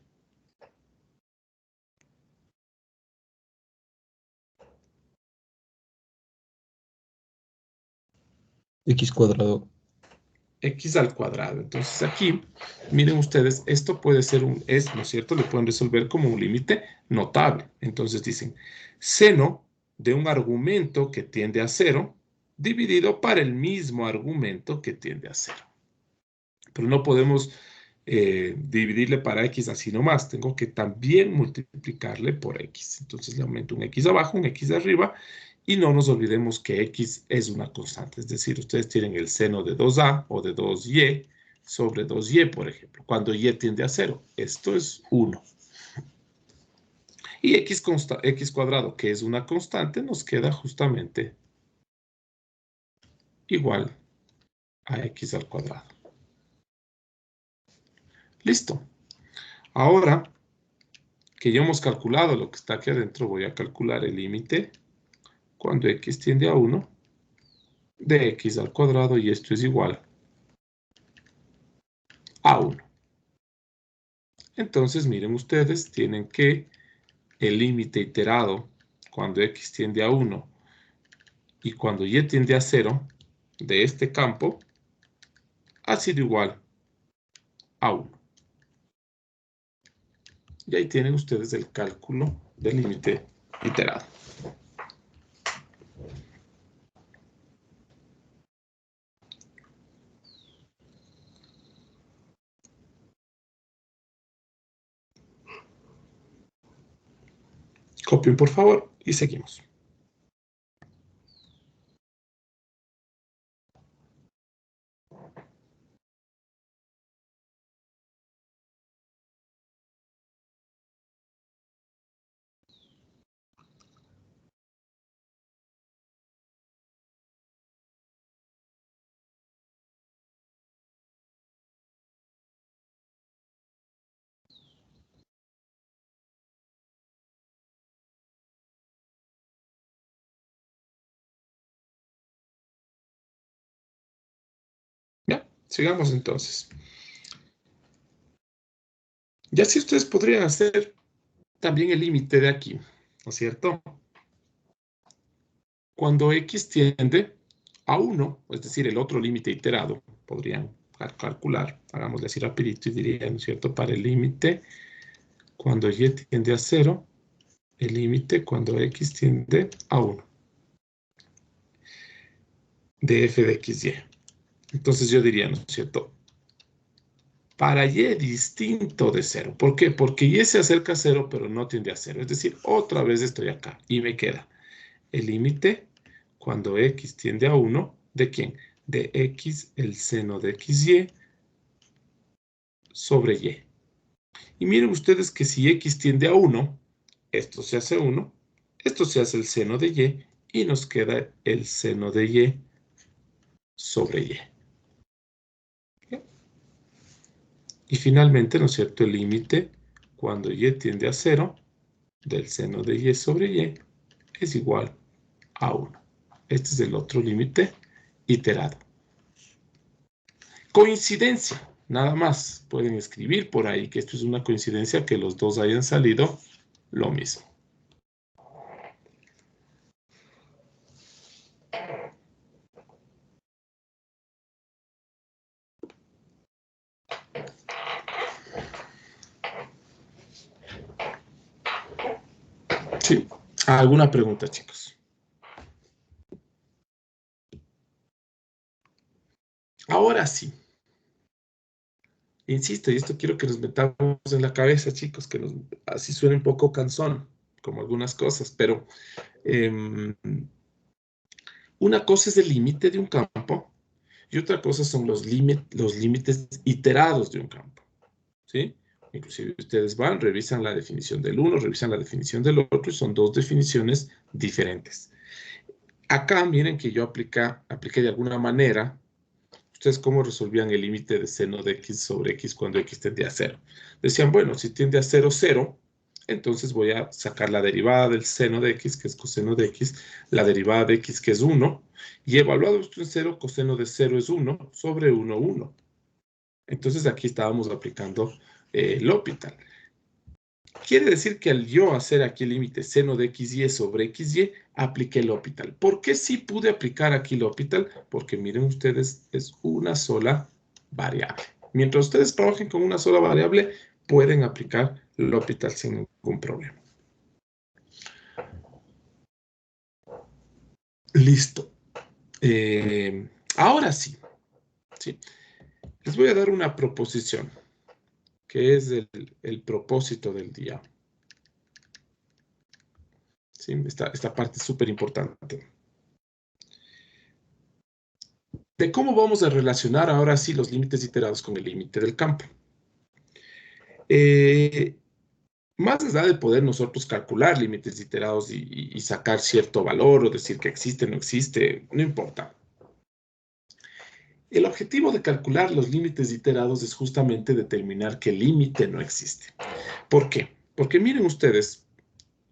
X cuadrado. X al cuadrado. Entonces aquí, miren ustedes, esto puede ser ¿no es cierto? Le pueden resolver como un límite notable. Entonces dicen, seno de un argumento que tiende a 0 dividido para el mismo argumento que tiende a 0. Pero no podemos dividirle para x así nomás. Tengo que también multiplicarle por x. Entonces le aumento un x abajo, un x arriba. Y no nos olvidemos que x es una constante. Es decir, ustedes tienen el seno de 2a o de 2y sobre 2y, por ejemplo. Cuando y tiende a 0. Esto es 1. Y x cuadrado, que es una constante, nos queda justamente igual a x al cuadrado. Listo. Ahora que ya hemos calculado lo que está aquí adentro, voy a calcular el límite cuando x tiende a 1 de x al cuadrado, y esto es igual a 1. Entonces, miren ustedes, tienen que el límite iterado cuando x tiende a 1 y cuando y tiende a 0 de este campo ha sido igual a 1. Y ahí tienen ustedes el cálculo del límite iterado. Copien, por favor, y seguimos. Ya, sigamos entonces. Ya si ustedes podrían hacer también el límite de aquí, ¿no es cierto? Cuando x tiende a 1, es decir, el otro límite iterado, podrían calcular, hagámosle así rapidito y dirían, ¿no es cierto? Para el límite, cuando y tiende a 0, el límite cuando x tiende a 1, de f de xy. Entonces yo diría, ¿no es cierto? para y distinto de 0. ¿Por qué? Porque y se acerca a 0, pero no tiende a 0. Es decir, otra vez estoy acá y me queda el límite cuando x tiende a 1, ¿de quién? De x, el seno de xy sobre y. Y miren ustedes que si x tiende a 1, esto se hace 1, esto se hace el seno de y nos queda el seno de y sobre y. Y finalmente, ¿no es cierto? El límite cuando y tiende a 0 del seno de y sobre y es igual a 1. Este es el otro límite iterado. Coincidencia, nada más. Pueden escribir por ahí que esto es una coincidencia que los dos hayan salido lo mismo. Sí. ¿Alguna pregunta, chicos? Ahora sí. Insisto, y esto quiero que nos metamos en la cabeza, chicos, que así suene un poco cansón, como algunas cosas, pero una cosa es el límite de un campo y otra cosa son los límites iterados de un campo, ¿sí? Inclusive ustedes van, revisan la definición del uno, revisan la definición del otro y son dos definiciones diferentes. Acá miren que yo apliqué de alguna manera. ¿Ustedes cómo resolvían el límite de seno de x sobre x cuando x tiende a 0? Decían, bueno, si tiende a 0, 0, entonces voy a sacar la derivada del seno de x, que es coseno de x, la derivada de x, que es 1, y evaluado esto en 0, coseno de 0 es 1, sobre 1, 1. Entonces aquí estábamos aplicando L'Hopital. Quiere decir que al yo hacer aquí el límite seno de xy sobre xy, apliqué L'Hopital. ¿Por qué sí pude aplicar aquí L'Hopital? Porque miren ustedes, es una sola variable. Mientras ustedes trabajen con una sola variable, pueden aplicar L'Hopital sin ningún problema. Listo. Ahora sí. Les voy a dar una proposición, que es el propósito del día. ¿Sí? Esta parte es súper importante. De cómo vamos a relacionar ahora sí los límites iterados con el límite del campo. Más allá de poder nosotros calcular límites iterados y sacar cierto valor o decir que existe o no existe, no importa. El objetivo de calcular los límites iterados es justamente determinar que el límite no existe. ¿Por qué? Porque miren ustedes,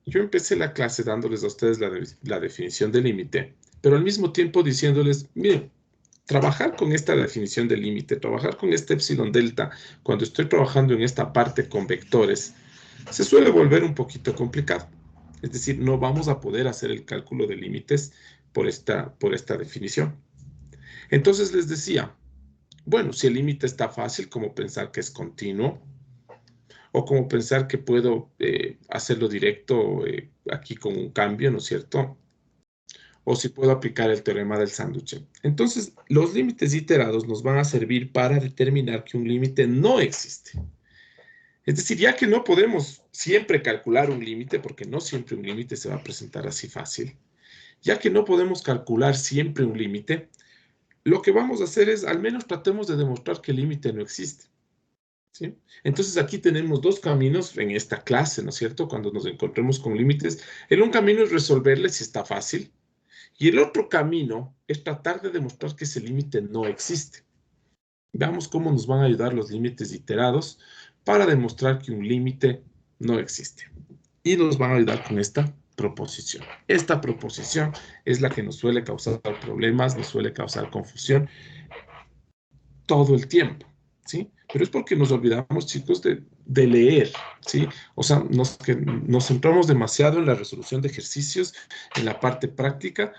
yo empecé la clase dándoles a ustedes la definición de límite, pero al mismo tiempo diciéndoles, miren, trabajar con esta definición de límite, trabajar con este epsilon delta, cuando estoy trabajando en esta parte con vectores, se suele volver un poquito complicado. Es decir, no vamos a poder hacer el cálculo de límites por esta definición. Entonces les decía, bueno, si el límite está fácil, como pensar que es continuo, o como pensar que puedo hacerlo directo aquí con un cambio, ¿no es cierto? O si puedo aplicar el teorema del sándwich. Entonces, los límites iterados nos van a servir para determinar que un límite no existe. Es decir, ya que no podemos siempre calcular un límite, porque no siempre un límite se va a presentar así fácil, ya que no podemos calcular siempre un límite, lo que vamos a hacer es, al menos tratemos de demostrar que el límite no existe. ¿Sí? Entonces aquí tenemos dos caminos en esta clase, ¿no es cierto? Cuando nos encontremos con límites, el un camino es resolverle si está fácil, y el otro camino es tratar de demostrar que ese límite no existe. Veamos cómo nos van a ayudar los límites iterados para demostrar que un límite no existe. Y nos van a ayudar con esta proposición. Esta proposición es la que nos suele causar problemas, nos suele causar confusión todo el tiempo, ¿sí? Pero es porque nos olvidamos, chicos, de leer, ¿sí? O sea, nos centramos demasiado en la resolución de ejercicios, en la parte práctica,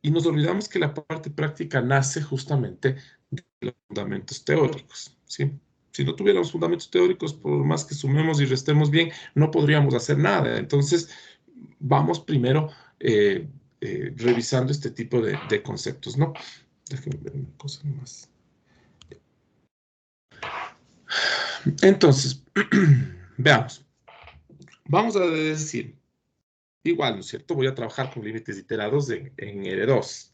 y nos olvidamos que la parte práctica nace justamente de los fundamentos teóricos, ¿sí? Si no tuviéramos fundamentos teóricos, por más que sumemos y restemos bien, no podríamos hacer nada. Entonces, vamos primero revisando este tipo de conceptos, ¿no? Déjenme ver una cosa más. Entonces, veamos. Vamos a decir, igual, ¿no es cierto? Voy a trabajar con límites iterados en R2.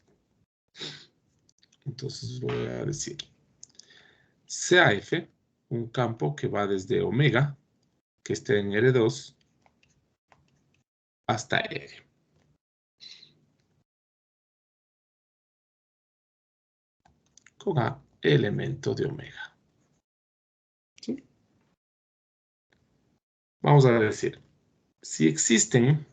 Entonces voy a decir CAF, un campo que va desde omega, que esté en R2, hasta R. Con A, elemento de omega. ¿Sí? Vamos a decir, si existen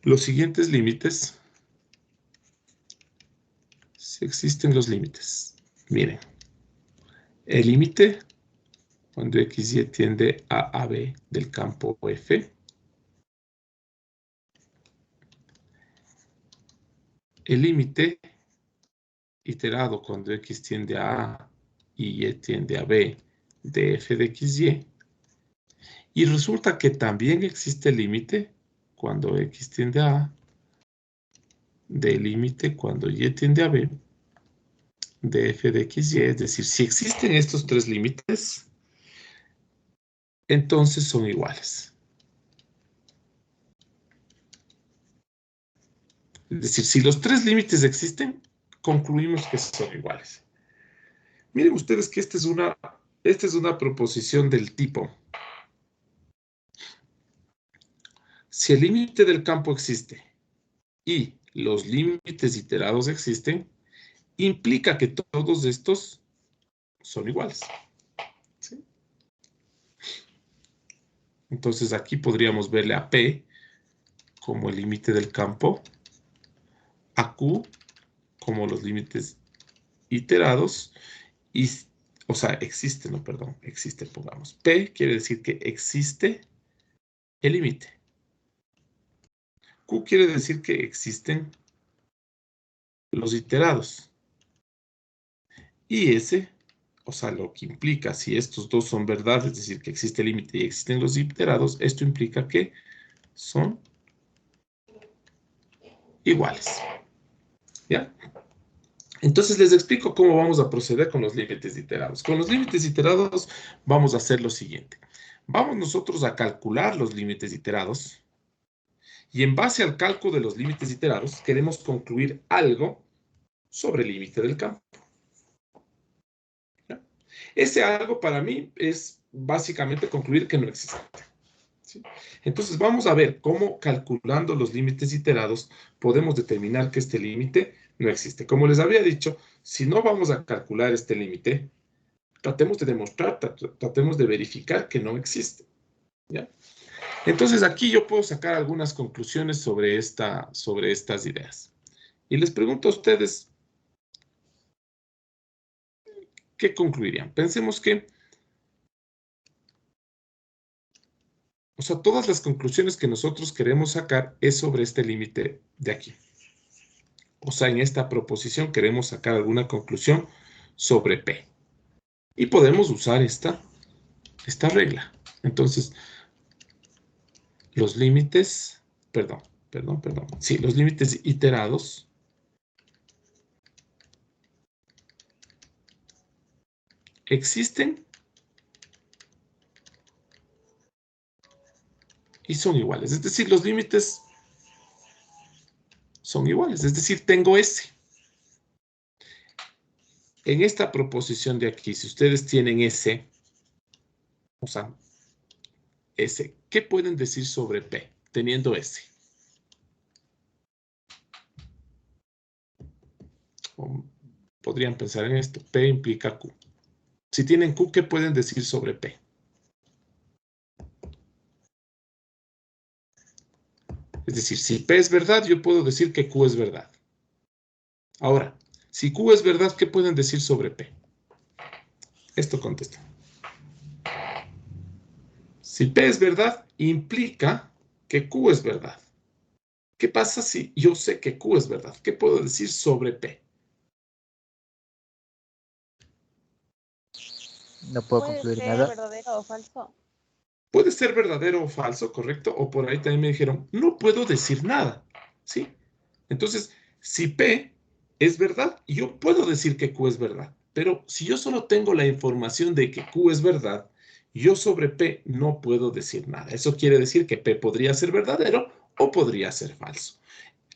los siguientes límites, si existen los límites, miren, el límite cuando XY tiende a AB del campo F, el límite iterado cuando X tiende a A y Y tiende a B de F de XY, y resulta que también existe el límite cuando X tiende a A del límite cuando Y tiende a B de F de XY, es decir, si existen estos tres límites, entonces son iguales. Es decir, si los tres límites existen, concluimos que son iguales. Miren ustedes que esta es una proposición del tipo. Si el límite del campo existe y los límites iterados existen, implica que todos estos son iguales. ¿Sí? Entonces aquí podríamos verle a P como el límite del campo, a Q como los límites iterados, y, o sea, existe, no, perdón, existe, pongamos. P quiere decir que existe el límite. Q quiere decir que existen los iterados. Y S, o sea, lo que implica, si estos dos son verdad, es decir, que existe el límite y existen los iterados, esto implica que son iguales. ¿Ya? Entonces les explico cómo vamos a proceder con los límites iterados. Con los límites iterados vamos a hacer lo siguiente. Vamos nosotros a calcular los límites iterados y en base al cálculo de los límites iterados queremos concluir algo sobre el límite del campo. ¿Ya? Ese algo para mí es básicamente concluir que no existe. ¿Sí? Entonces vamos a ver cómo calculando los límites iterados podemos determinar que este límite no existe. Como les había dicho, si no vamos a calcular este límite, tratemos de demostrar, tratemos de verificar que no existe. ¿Ya? Entonces aquí yo puedo sacar algunas conclusiones sobre estas ideas. Y les pregunto a ustedes, ¿qué concluirían? Pensemos que, o sea, todas las conclusiones que nosotros queremos sacar es sobre este límite de aquí. O sea, en esta proposición queremos sacar alguna conclusión sobre P. Y podemos usar esta regla. Entonces, los límites, sí, los límites iterados existen y son iguales. Es decir, los límites son iguales. Es decir, tengo S. En esta proposición de aquí, si ustedes tienen S, o sea, S, ¿qué pueden decir sobre P teniendo S? O podrían pensar en esto. P implica Q. Si tienen Q, ¿qué pueden decir sobre P? Es decir, si P es verdad, yo puedo decir que Q es verdad. Ahora, si Q es verdad, ¿qué pueden decir sobre P? Esto contesta. Si P es verdad, implica que Q es verdad. ¿Qué pasa si yo sé que Q es verdad? ¿Qué puedo decir sobre P? No puedo concluir nada. ¿Puede ser verdadero o falso? Puede ser verdadero o falso, ¿correcto? O por ahí también me dijeron, no puedo decir nada, ¿sí? Entonces, si P es verdad, yo puedo decir que Q es verdad. Pero si yo solo tengo la información de que Q es verdad, yo sobre P no puedo decir nada. Eso quiere decir que P podría ser verdadero o podría ser falso.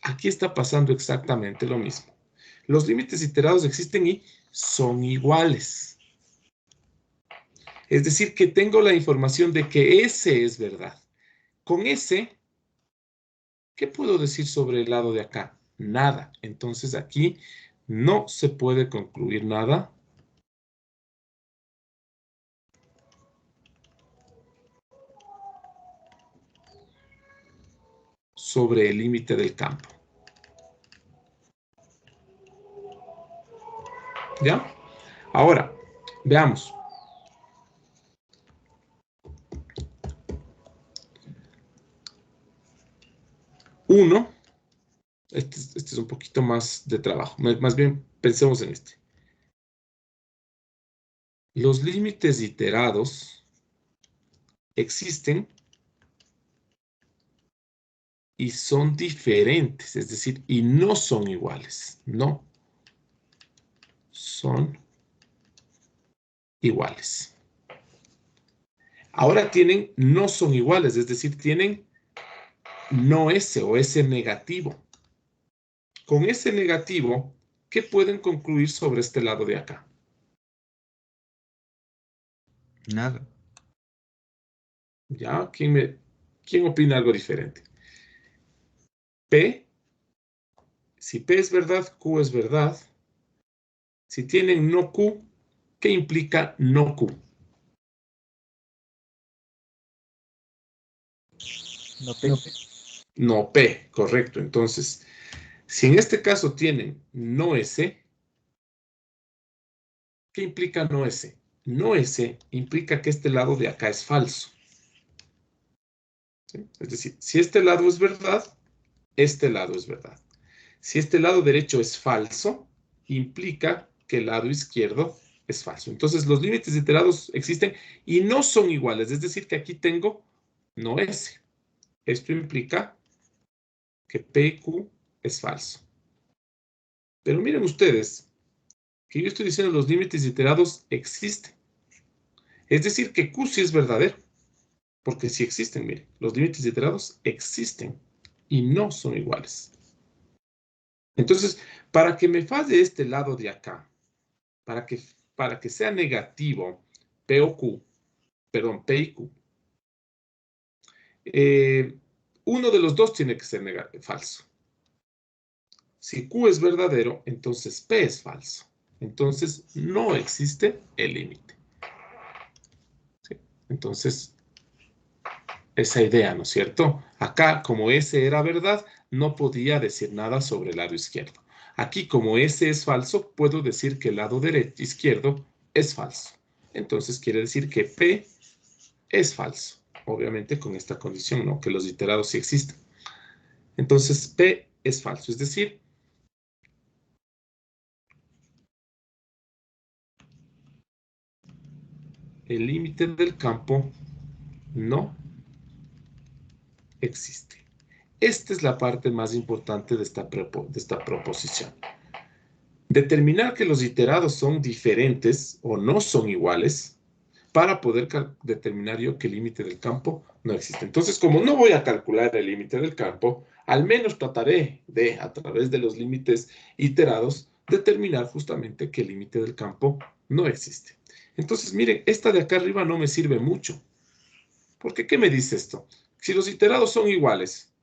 Aquí está pasando exactamente lo mismo. Los límites iterados existen y son iguales. Es decir, que tengo la información de que S es verdad. Con S, ¿qué puedo decir sobre el lado de acá? Nada. Entonces aquí no se puede concluir nada sobre el límite del campo. ¿Ya? Ahora, veamos. Uno, este es un poquito más de trabajo. Más bien, pensemos en este. Los límites iterados existen y son diferentes, es decir, y no son iguales. No son iguales. Ahora tienen no son iguales, es decir, tienen no S o S negativo. Con S negativo, ¿qué pueden concluir sobre este lado de acá? Nada. ¿Ya? ¿Quién opina algo diferente? P, si P es verdad, Q es verdad. Si tienen no Q, ¿qué implica no Q? No P. No P, correcto. Entonces, si en este caso tienen no S, ¿qué implica no S? No S implica que este lado de acá es falso. ¿Sí? Es decir, si este lado es verdad, este lado es verdad. Si este lado derecho es falso, implica que el lado izquierdo es falso. Entonces, los límites iterados existen y no son iguales. Es decir, que aquí tengo no S. Esto implica que P y Q es falso. Pero miren ustedes, que yo estoy diciendo los límites iterados existen. Es decir, que Q sí es verdadero. Porque sí existen, miren. Los límites iterados existen y no son iguales. Entonces, para que me falle este lado de acá, para que sea negativo P o Q, perdón, P y Q, uno de los dos tiene que ser falso. Si Q es verdadero, entonces P es falso. Entonces no existe el límite. ¿Sí? Entonces, esa idea, ¿no es cierto? Acá, como S era verdad, no podía decir nada sobre el lado izquierdo. Aquí, como S es falso, puedo decir que el lado izquierdo es falso. Entonces quiere decir que P es falso. Obviamente con esta condición, ¿no? Que los iterados sí existen. Entonces P es falso. Es decir, el límite del campo no existe. Esta es la parte más importante de esta proposición. Determinar que los iterados son diferentes o no son iguales para poder determinar yo que el límite del campo no existe. Entonces, como no voy a calcular el límite del campo, al menos trataré de, a través de los límites iterados, determinar justamente que el límite del campo no existe. Entonces, miren, esta de acá arriba no me sirve mucho. Porque, ¿qué me dice esto? Si los iterados son iguales,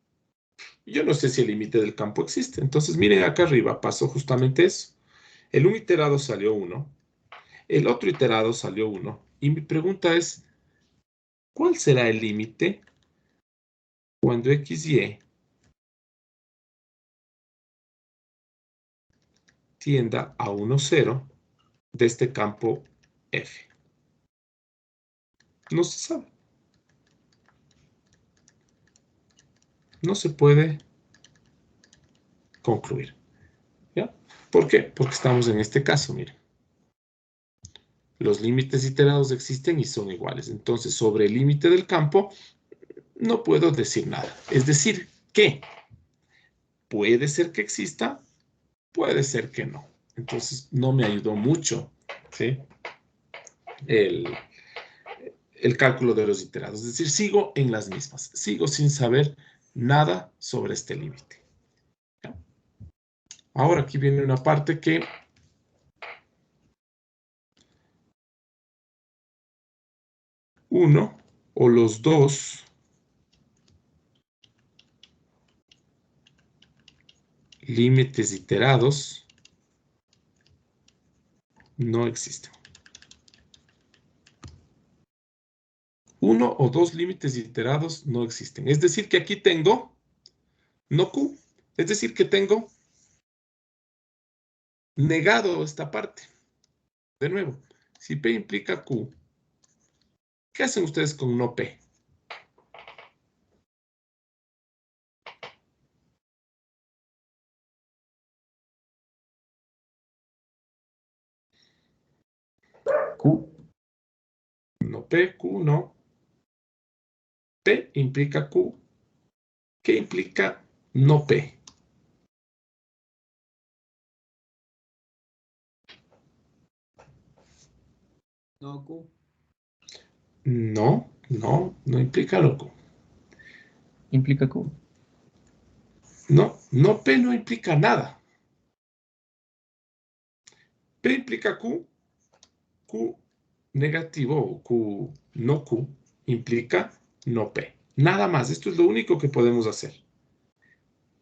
yo no sé si el límite del campo existe. Entonces, miren acá arriba, pasó justamente eso. El un iterado salió 1, el otro iterado salió 1. Y mi pregunta es, ¿cuál será el límite cuando x y tienda a 1, 0 de este campo F? No se sabe. No se puede concluir. ¿Ya? ¿Por qué? Porque estamos en este caso, miren. Los límites iterados existen y son iguales. Entonces, sobre el límite del campo, no puedo decir nada. Es decir, que puede ser que exista, Puede ser que no. Entonces, no me ayudó mucho, ¿sí? El cálculo de los iterados. Es decir, sigo en las mismas. Sigo sin saber nada sobre este límite. ¿Ya? Ahora aquí viene una parte que uno o los dos límites iterados no existen. Uno o dos límites iterados no existen. Es decir, que aquí tengo no Q. Es decir, que tengo negado esta parte. De nuevo, si P implica Q, ¿qué hacen ustedes con no P? Q. No P, Q, no. P implica Q. ¿Qué implica no P? No, Q. No, no implica no Q. Implica Q. No, no P no implica nada. P implica Q. Q negativo o Q, no Q, implica no P. Nada más, esto es lo único que podemos hacer.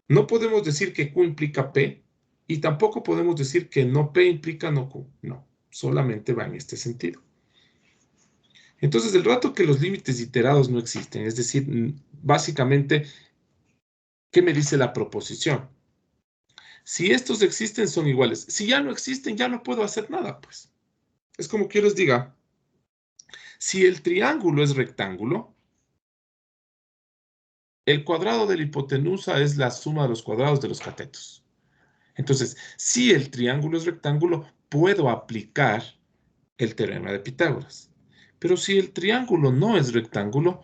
No podemos decir que Q implica P y tampoco podemos decir que no P implica no Q. No, solamente va en este sentido. Entonces, el rato que los límites iterados no existen, es decir, básicamente, ¿qué me dice la proposición? Si estos existen, son iguales. Si ya no existen, ya no puedo hacer nada, pues. Es como que yo les diga, si el triángulo es rectángulo, el cuadrado de la hipotenusa es la suma de los cuadrados de los catetos. Entonces, si el triángulo es rectángulo, puedo aplicar el teorema de Pitágoras. Pero si el triángulo no es rectángulo,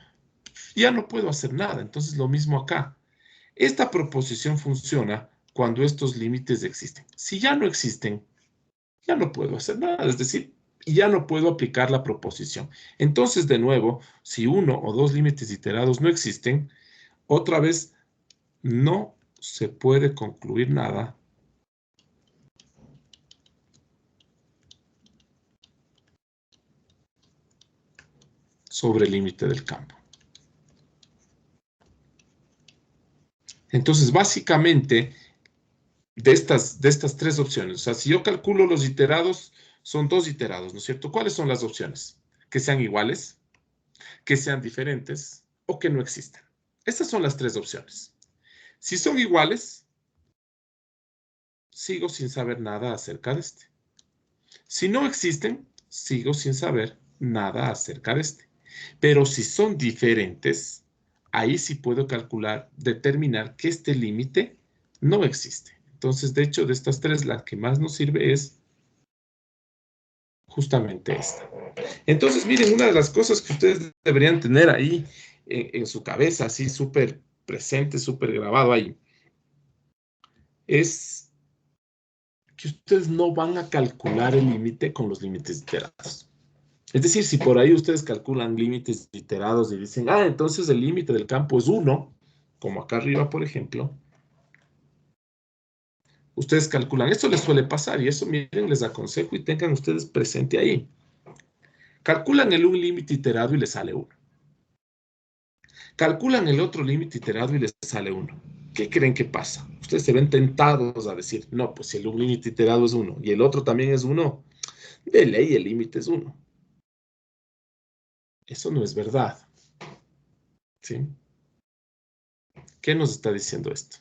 ya no puedo hacer nada. Entonces, lo mismo acá. Esta proposición funciona cuando estos límites existen. Si ya no existen, ya no puedo hacer nada. Es decir, ya no puedo aplicar la proposición. Entonces, de nuevo, si uno o dos límites iterados no existen, otra vez no se puede concluir nada sobre el límite del campo. Entonces, básicamente, de estas tres opciones, o sea, si yo calculo los iterados, son dos iterados, ¿no es cierto? ¿Cuáles son las opciones? Que sean iguales, que sean diferentes o que no existan. Estas son las tres opciones. Si son iguales, sigo sin saber nada acerca de este. Si no existen, sigo sin saber nada acerca de este. Pero si son diferentes, ahí sí puedo calcular, determinar que este límite no existe. Entonces, de hecho, de estas tres, la que más nos sirve es justamente esta. Entonces, miren, una de las cosas que ustedes deberían tener ahí en su cabeza, así súper presente, súper grabado ahí, es que ustedes no van a calcular el límite con los límites iterados. Es decir, si por ahí ustedes calculan límites iterados y dicen, ah, entonces el límite del campo es 1, como acá arriba, por ejemplo, ustedes calculan, esto les suele pasar y eso, miren, les aconsejo y tengan ustedes presente ahí. Calculan el un límite iterado y les sale 1. Calculan el otro límite iterado y les sale 1. ¿Qué creen que pasa? Ustedes se ven tentados a decir, no, pues si el un límite iterado es 1 y el otro también es 1, de ley el límite es 1. Eso no es verdad. ¿Sí? ¿Qué nos está diciendo esto?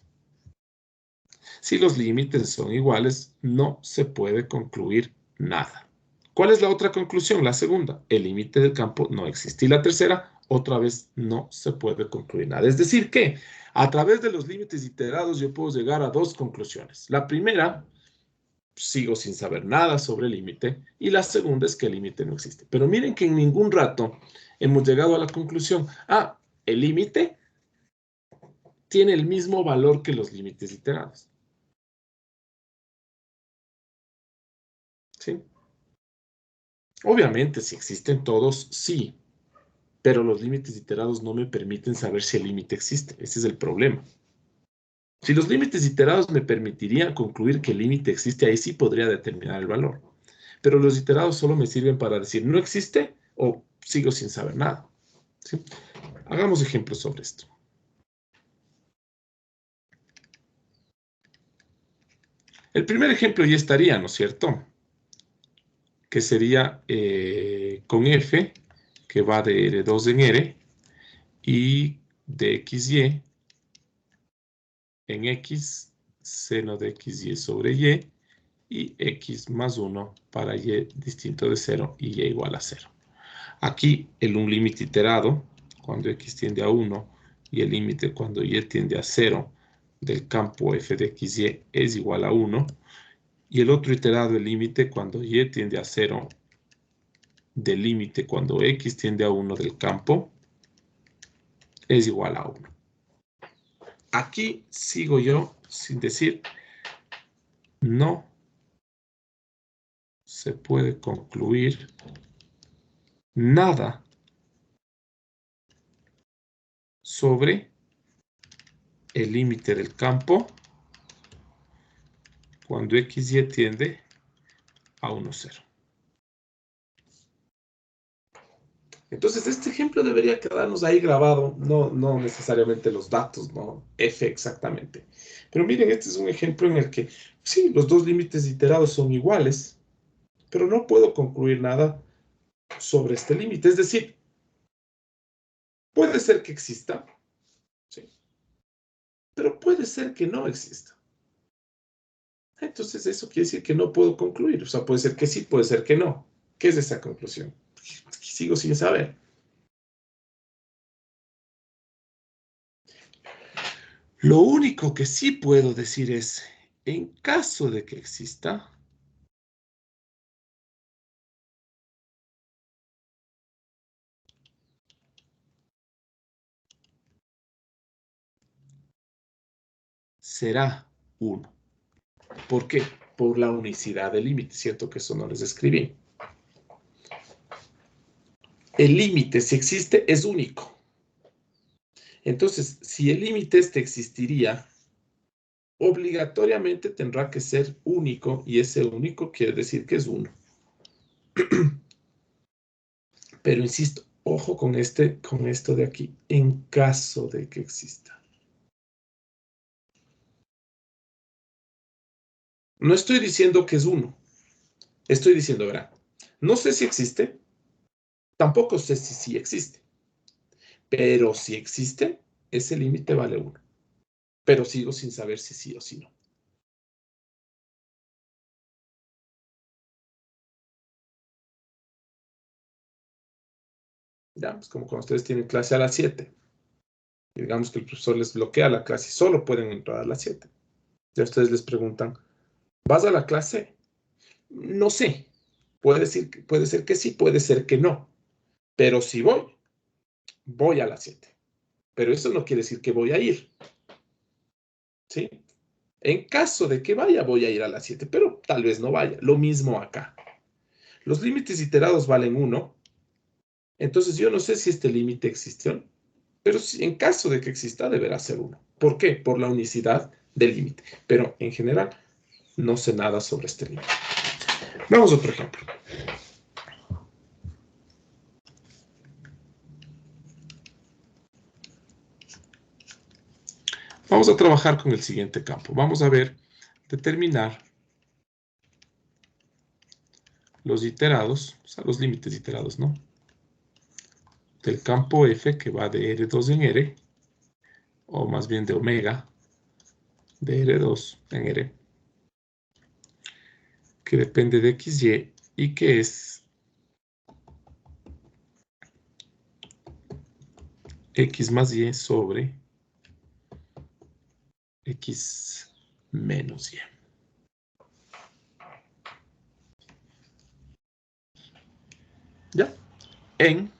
Si los límites son iguales, no se puede concluir nada. ¿Cuál es la otra conclusión? La segunda, el límite del campo no existe. Y la tercera, otra vez, no se puede concluir nada. Es decir, que a través de los límites iterados yo puedo llegar a dos conclusiones. La primera, sigo sin saber nada sobre el límite. Y la segunda es que el límite no existe. Pero miren que en ningún rato hemos llegado a la conclusión, el límite tiene el mismo valor que los límites iterados. ¿sí? Obviamente, si existen todos, sí, pero los límites iterados no me permiten saber si el límite existe. Ese es el problema. Si los límites iterados me permitirían concluir que el límite existe, ahí sí podría determinar el valor. Pero los iterados solo me sirven para decir no existe o sigo sin saber nada, ¿sí? Hagamos ejemplos sobre esto. El primer ejemplo ya estaría, ¿no es cierto? Que sería con f, que va de R2 en R, y de XY en X, seno de XY sobre Y, y X más 1 para Y distinto de 0 y Y igual a 0. Aquí un límite iterado, cuando X tiende a 1, y el límite cuando Y tiende a 0 del campo f de XY es igual a 1, y el otro iterado, el límite cuando Y tiende a 0 del límite cuando X tiende a 1 del campo es igual a 1. Aquí sigo yo sin decir no se puede concluir nada sobre el límite del campo cuando XY tiende a 1, 0. Entonces, este ejemplo debería quedarnos ahí grabado, no necesariamente los datos, no F exactamente. Pero miren, este es un ejemplo en el que, sí, los dos límites iterados son iguales, pero no puedo concluir nada sobre este límite. Es decir, puede ser que exista, ¿sí? Pero puede ser que no exista. Entonces, eso quiere decir que no puedo concluir. O sea, puede ser que sí, puede ser que no. ¿Qué es esa conclusión? Sigo sin saber. Lo único que sí puedo decir es, en caso de que exista, será 1. ¿Por qué? Por la unicidad del límite, ¿cierto? Que eso no les escribí. El límite, si existe, es único. Entonces, si el límite existiría, obligatoriamente tendrá que ser único, y ese único quiere decir que es 1. Pero insisto, ojo con esto de aquí, en caso de que exista. No estoy diciendo que es 1. Estoy diciendo, verá, no sé si existe, tampoco sé si sí existe. Pero si existe, ese límite vale 1. Pero sigo sin saber si sí o si no. Ya, pues como cuando ustedes tienen clase a las 7. Y digamos que el profesor les bloquea la clase y solo pueden entrar a las 7. Ya ustedes les preguntan, ¿vas a la clase? No sé. Puede ser que sí, puede ser que no. Pero si voy a las 7. Pero eso no quiere decir que voy a ir. ¿Sí? En caso de que vaya, voy a ir a las 7, pero tal vez no vaya. Lo mismo acá. Los límites iterados valen 1. Entonces yo no sé si este límite existió, pero si, en caso de que exista, deberá ser 1. ¿Por qué? Por la unicidad del límite. Pero en general, no sé nada sobre este límite. Vamos a otro ejemplo. Vamos a trabajar con el siguiente campo. Vamos a ver, determinar los iterados, o sea, los límites iterados, ¿no? Del campo F que va de R2 en R, o más bien de omega, de R2 en R, que depende de XY y que es X más Y sobre X menos Y. ¿Ya? En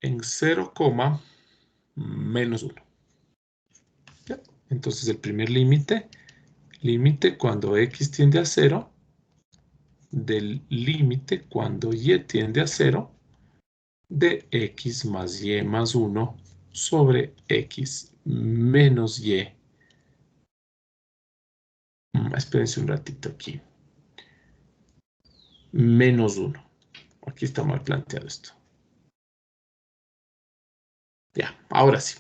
en 0, menos 1. ¿Ya? Entonces el primer límite cuando x tiende a 0, del límite cuando y tiende a 0, de x más y más 1 sobre x menos y. Espérense un ratito aquí. Menos 1. Aquí está mal planteado esto. Ya, ahora sí.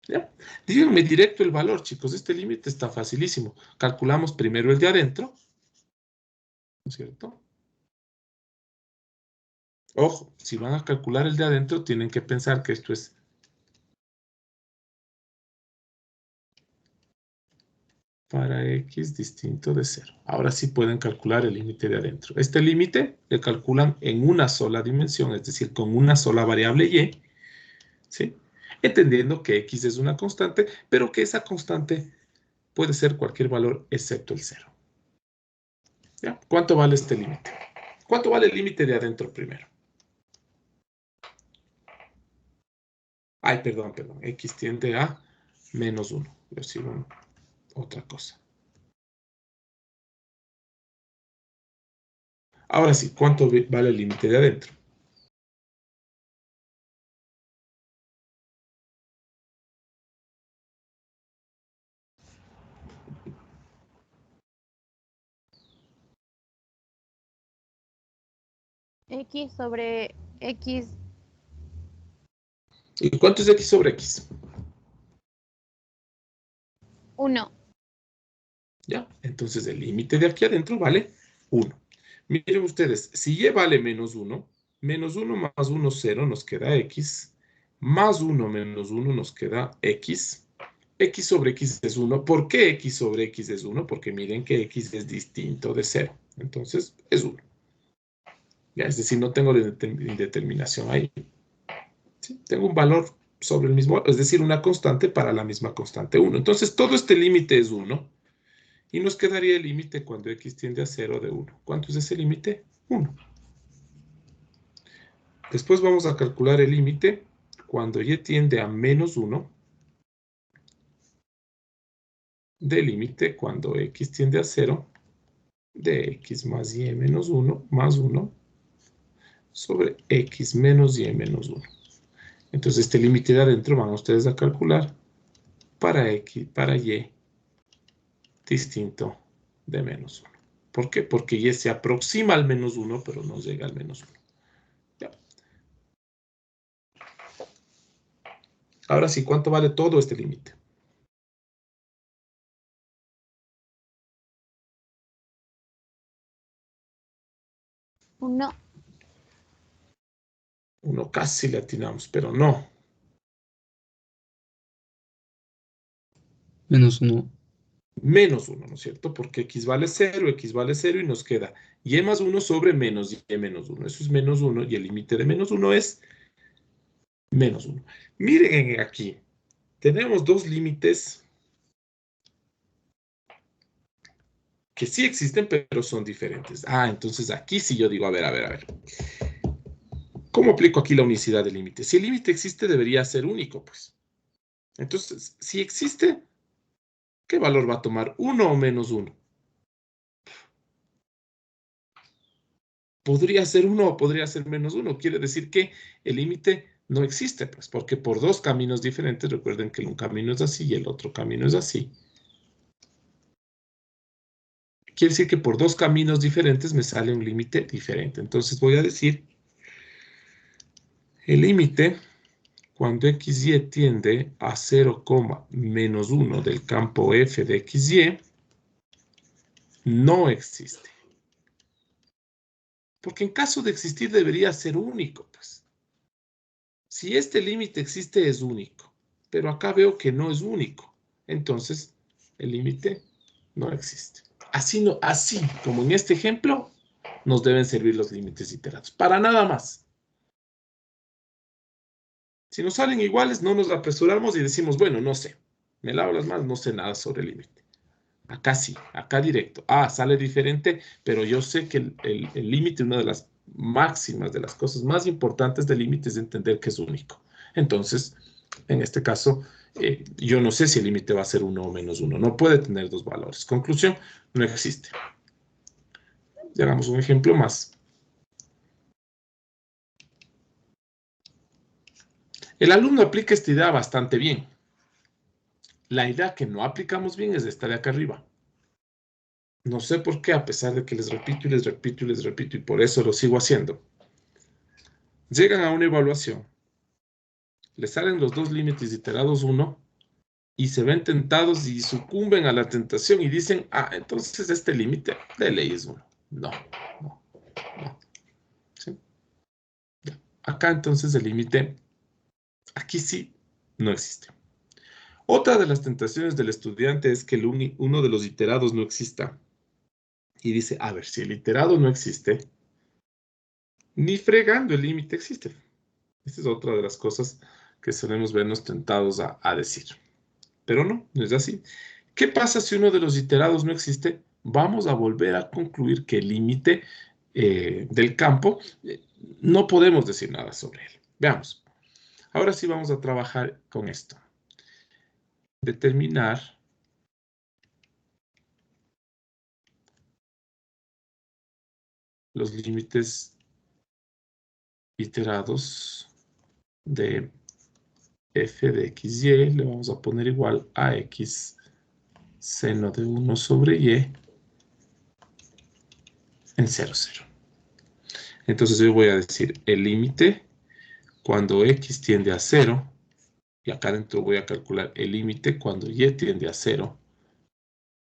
¿Ya? Díganme directo el valor, chicos. Este límite está facilísimo. Calculamos primero el de adentro. ¿No es cierto? Ojo, si van a calcular el de adentro, tienen que pensar que esto es para x distinto de 0. Ahora sí pueden calcular el límite de adentro. Este límite le calculan en una sola dimensión, es decir, con una sola variable y, ¿sí? Entendiendo que x es una constante, pero que esa constante puede ser cualquier valor excepto el 0. ¿Ya? ¿Cuánto vale este límite? ¿Cuánto vale el límite de adentro primero? Ay, perdón. X tiende a menos 1. Yo sigo otra cosa. Ahora sí, ¿cuánto vale el límite de adentro? X sobre X. ¿Y cuánto es x sobre x? 1. ¿Ya? Entonces el límite de aquí adentro vale 1. Miren ustedes, si y vale menos 1 más 1, 0, nos queda x, más 1 menos 1 nos queda x, x sobre x es 1. ¿Por qué x sobre x es 1? Porque miren que x es distinto de 0. Entonces es 1. ¿Ya? Es decir, no tengo indeterminación ahí. ¿Sí? Tengo un valor sobre el mismo, es decir, una constante para la misma constante 1. Entonces todo este límite es 1. Y nos quedaría el límite cuando x tiende a 0 de 1. ¿Cuánto es ese límite? 1. Después vamos a calcular el límite cuando y tiende a menos 1. Del límite cuando x tiende a 0 de x más y menos 1 más 1 sobre x menos y menos 1. Entonces este límite de adentro van ustedes a calcular para y distinto de menos 1. ¿Por qué? Porque y se aproxima al menos 1, pero no llega al menos 1. ¿Ya? Ahora sí, ¿cuánto vale todo este límite? Uno. Uno casi le atinamos, pero no. Menos 1. Menos 1, ¿no es cierto? Porque x vale 0 y nos queda y más 1 sobre menos y menos 1. Eso es menos 1 y el límite de menos 1 es menos 1. Miren aquí, tenemos dos límites que sí existen, pero son diferentes. Entonces aquí sí yo digo, a ver. ¿Cómo aplico aquí la unicidad del límite? Si el límite existe, debería ser único, pues. Entonces, si existe, ¿qué valor va a tomar? ¿1 o menos 1? Podría ser 1 o podría ser menos 1. Quiere decir que el límite no existe, pues, porque por dos caminos diferentes, recuerden que un camino es así y el otro camino es así. Quiere decir que por dos caminos diferentes me sale un límite diferente. Entonces voy a decir, el límite cuando xy tiende a 0, menos 1 del campo f de xy no existe. Porque en caso de existir debería ser único, pues. Si este límite existe es único, pero acá veo que no es único. Entonces, el límite no existe. Así como en este ejemplo, nos deben servir los límites iterados. Para nada más. Si nos salen iguales, no nos apresuramos y decimos, bueno, no sé. Me lavo las manos, no sé nada sobre el límite. Acá sí, acá directo. Sale diferente, pero yo sé que el límite, una de las máximas, de las cosas más importantes del límite es entender que es único. Entonces, en este caso, yo no sé si el límite va a ser 1 o menos 1. No puede tener dos valores. Conclusión, no existe. Y hagamos un ejemplo más. El alumno aplica esta idea bastante bien. La idea que no aplicamos bien es esta de acá arriba. No sé por qué, a pesar de que les repito y les repito y les repito, y por eso lo sigo haciendo. Llegan a una evaluación, les salen los dos límites iterados 1 y se ven tentados y sucumben a la tentación y dicen, entonces este límite de ley es 1. No. ¿Sí? Acá entonces el límite, aquí sí, no existe. Otra de las tentaciones del estudiante es que uno de los iterados no exista. Y dice, a ver, si el iterado no existe, ni fregando el límite existe. Esta es otra de las cosas que solemos vernos tentados a decir. Pero no es así. ¿Qué pasa si uno de los iterados no existe? Vamos a volver a concluir que el límite del campo, no podemos decir nada sobre él. Veamos. Ahora sí vamos a trabajar con esto. Determinar los límites iterados de f de xy, le vamos a poner igual a x seno de 1 sobre y en 0, 0. Entonces yo voy a decir el límite cuando x tiende a 0, y acá adentro voy a calcular el límite cuando y tiende a 0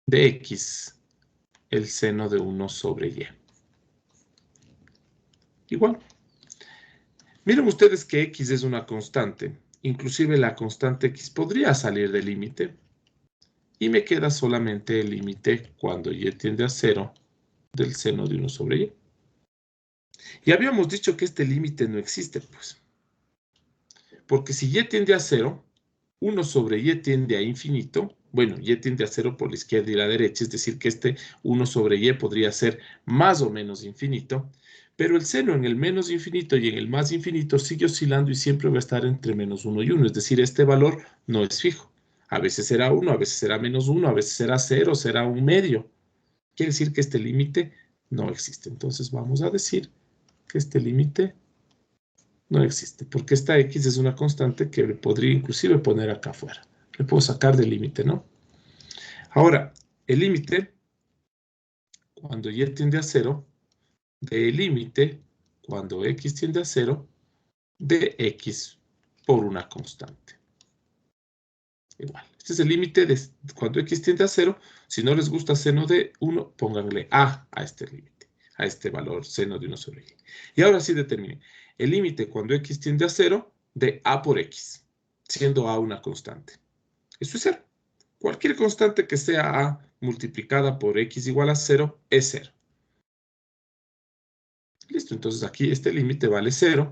de x, el seno de 1 sobre y. Igual. Miren ustedes que x es una constante. Inclusive la constante x podría salir del límite. Y me queda solamente el límite cuando y tiende a 0 del seno de 1 sobre y. Y habíamos dicho que este límite no existe, pues. Porque si y tiende a 0, 1 sobre y tiende a infinito. Bueno, y tiende a 0 por la izquierda y la derecha, es decir, que este 1 sobre y podría ser más o menos infinito. Pero el seno en el menos infinito y en el más infinito sigue oscilando y siempre va a estar entre menos 1 y 1. Es decir, este valor no es fijo. A veces será 1, a veces será menos 1, a veces será 0, será un medio. Quiere decir que este límite no existe. Entonces vamos a decir que este límite no existe, porque esta x es una constante que le podría inclusive poner acá afuera. Le puedo sacar del límite, ¿no? Ahora, el límite, cuando y tiende a 0, del límite, cuando x tiende a 0, de x por una constante. Igual. Este es el límite de cuando x tiende a 0. Si no les gusta seno de 1, pónganle a este límite, a este valor seno de 1 sobre y. Y ahora sí determinen el límite cuando x tiende a 0 de a por x, siendo a una constante. Eso es 0. Cualquier constante que sea a multiplicada por x igual a 0 es 0. Listo, entonces aquí este límite vale 0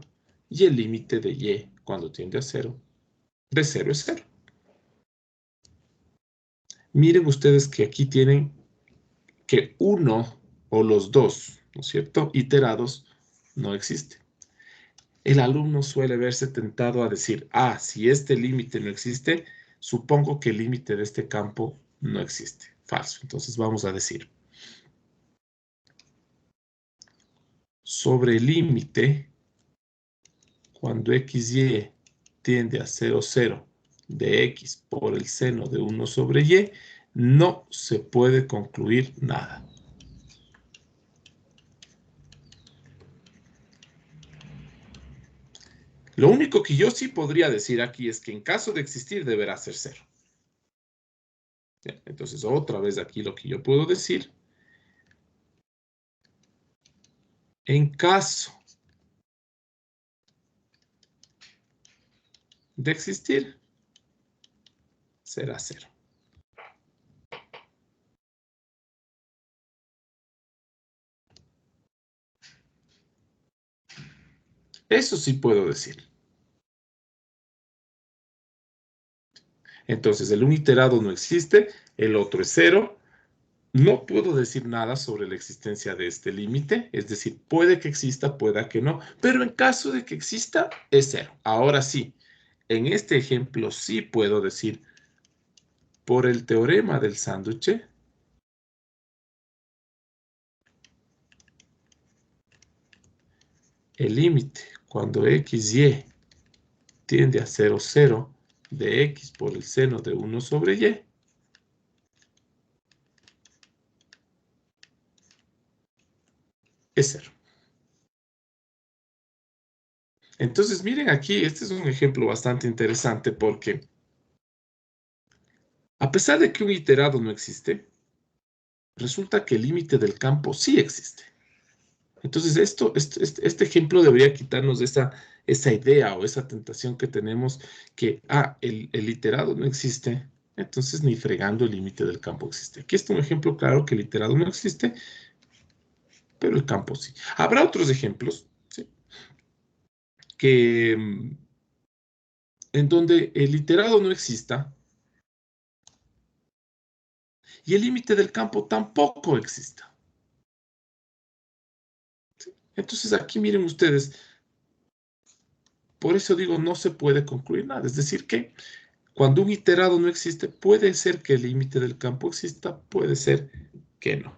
y el límite de y cuando tiende a 0 de 0 es 0. Miren ustedes que aquí tienen que uno o los dos, ¿no es cierto?, iterados no existe. El alumno suele verse tentado a decir, si este límite no existe, supongo que el límite de este campo no existe. Falso. Entonces vamos a decir, sobre el límite, cuando xy tiende a 0, 0 de x por el seno de 1 sobre y, no se puede concluir nada. Lo único que yo sí podría decir aquí es que en caso de existir deberá ser 0. Entonces, otra vez aquí lo que yo puedo decir, en caso de existir, será 0. Eso sí puedo decir. Entonces, el un iterado no existe, el otro es 0. no puedo decir nada sobre la existencia de este límite, es decir, puede que exista, pueda que no, pero en caso de que exista, es 0. Ahora sí, en este ejemplo sí puedo decir, por el teorema del sándwich, el límite cuando x, y tiende a 0, 0 de x por el seno de 1 sobre y es 0. Entonces, miren aquí, este es un ejemplo bastante interesante porque a pesar de que un iterado no existe, resulta que el límite del campo sí existe. Entonces, este ejemplo debería quitarnos esa idea o esa tentación que tenemos que, el iterado no existe, entonces ni fregando el límite del campo existe. Aquí está un ejemplo claro que el iterado no existe, pero el campo sí. Habrá otros ejemplos, ¿sí? Que, en donde el iterado no exista y el límite del campo tampoco exista. ¿Sí? Entonces, aquí miren ustedes, por eso digo, no se puede concluir nada. Es decir, que cuando un iterado no existe, puede ser que el límite del campo exista, puede ser que no.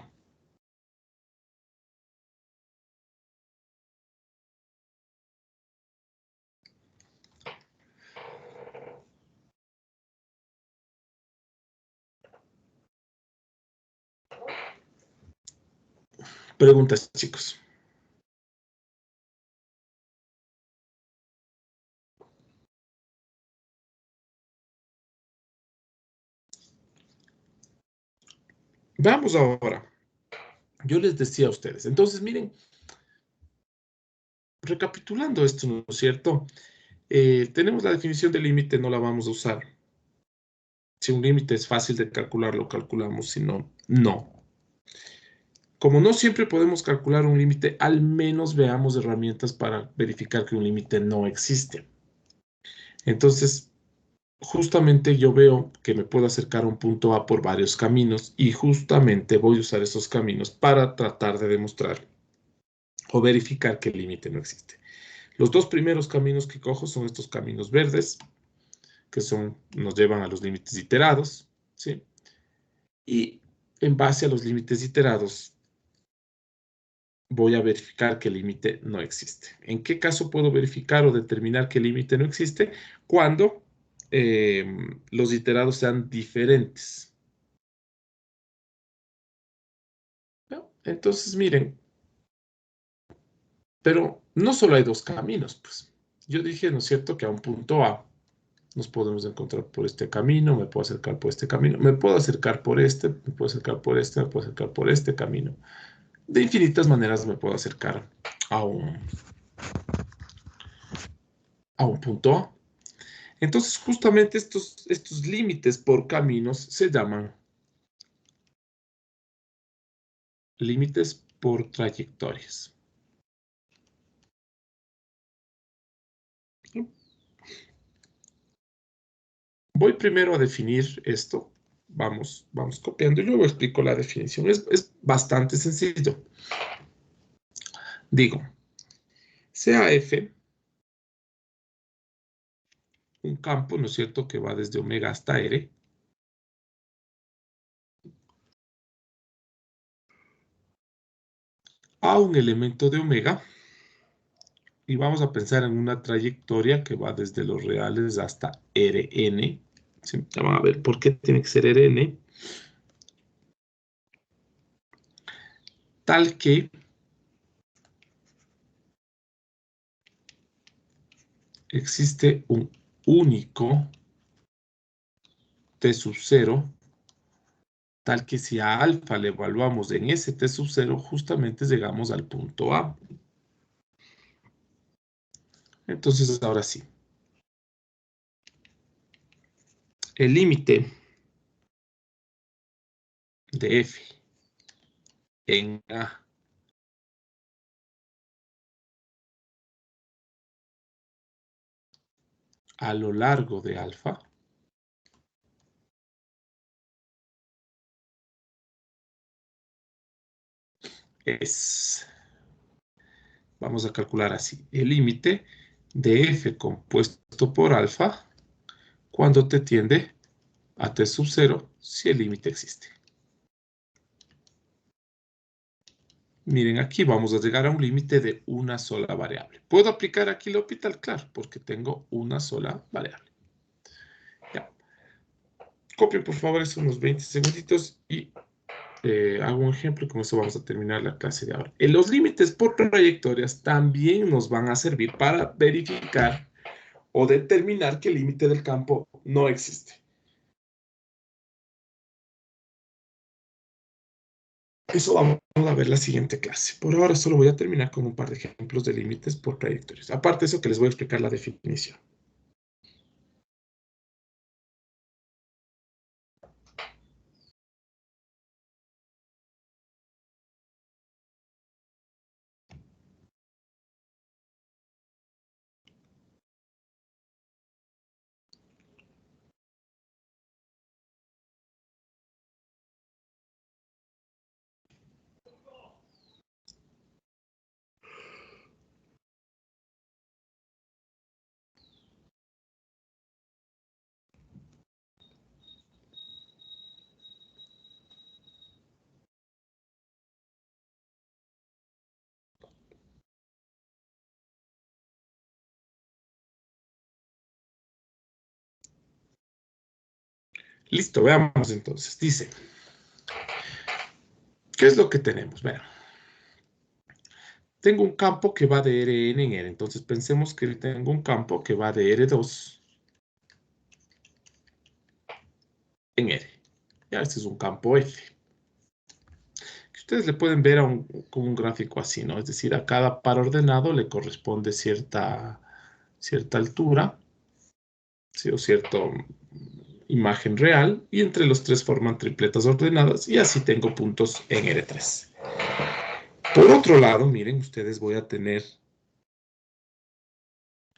Preguntas, chicos. Vamos ahora. Yo les decía a ustedes. Entonces, miren, recapitulando esto, ¿no es cierto? Tenemos la definición de límite, no la vamos a usar. Si un límite es fácil de calcular, lo calculamos. Si no, no. Como no siempre podemos calcular un límite, al menos veamos herramientas para verificar que un límite no existe. Entonces, justamente yo veo que me puedo acercar a un punto A por varios caminos y justamente voy a usar esos caminos para tratar de demostrar o verificar que el límite no existe. Los dos primeros caminos que cojo son estos caminos verdes, que nos llevan a los límites iterados, ¿sí? Y en base a los límites iterados, voy a verificar que el límite no existe. ¿En qué caso puedo verificar o determinar que el límite no existe? Cuando los iterados sean diferentes. ¿No? Entonces, miren, pero no solo hay dos caminos, pues. Yo dije, ¿no es cierto?, que a un punto A nos podemos encontrar por este camino, me puedo acercar por este camino, me puedo acercar por este, me puedo acercar por este, me puedo acercar por este camino. De infinitas maneras me puedo acercar a un punto A. Entonces, justamente estos límites por caminos se llaman límites por trayectorias. Voy primero a definir esto. Vamos copiando y luego explico la definición. Es bastante sencillo. Digo, sea F un campo, ¿no es cierto?, que va desde omega hasta R. A un elemento de omega. Y vamos a pensar en una trayectoria que va desde los reales hasta Rn. ¿Sí? Ya van a ver por qué tiene que ser Rn. Tal que existe un único T sub 0, tal que si a alfa le evaluamos en ese T sub 0, justamente llegamos al punto A. Entonces, ahora sí. El límite de F en a lo largo de alfa es, vamos a calcular así, el límite de f compuesto por alfa cuando t tiende a t sub 0 si el límite existe. Miren, aquí vamos a llegar a un límite de una sola variable. ¿Puedo aplicar aquí el L'Hopital? Claro, porque tengo una sola variable. Ya. Copio, por favor, esos unos 20 segunditos y hago un ejemplo y con eso vamos a terminar la clase de ahora. Los límites por trayectorias también nos van a servir para verificar o determinar que el límite del campo no existe. Eso vamos a ver la siguiente clase. Por ahora solo voy a terminar con un par de ejemplos de límites por trayectorias. Aparte de eso que les voy a explicar la definición. Listo, veamos entonces. Dice, ¿qué es lo que tenemos? Vean. Tengo un campo que va de Rn en R. Entonces pensemos que tengo un campo que va de R2 en R. Ya, este es un campo F. Ustedes le pueden ver con un gráfico así, ¿no? Es decir, a cada par ordenado le corresponde cierta altura, ¿sí? O cierta imagen real, y entre los tres forman tripletas ordenadas, y así tengo puntos en R3. Por otro lado, miren, ustedes voy a tener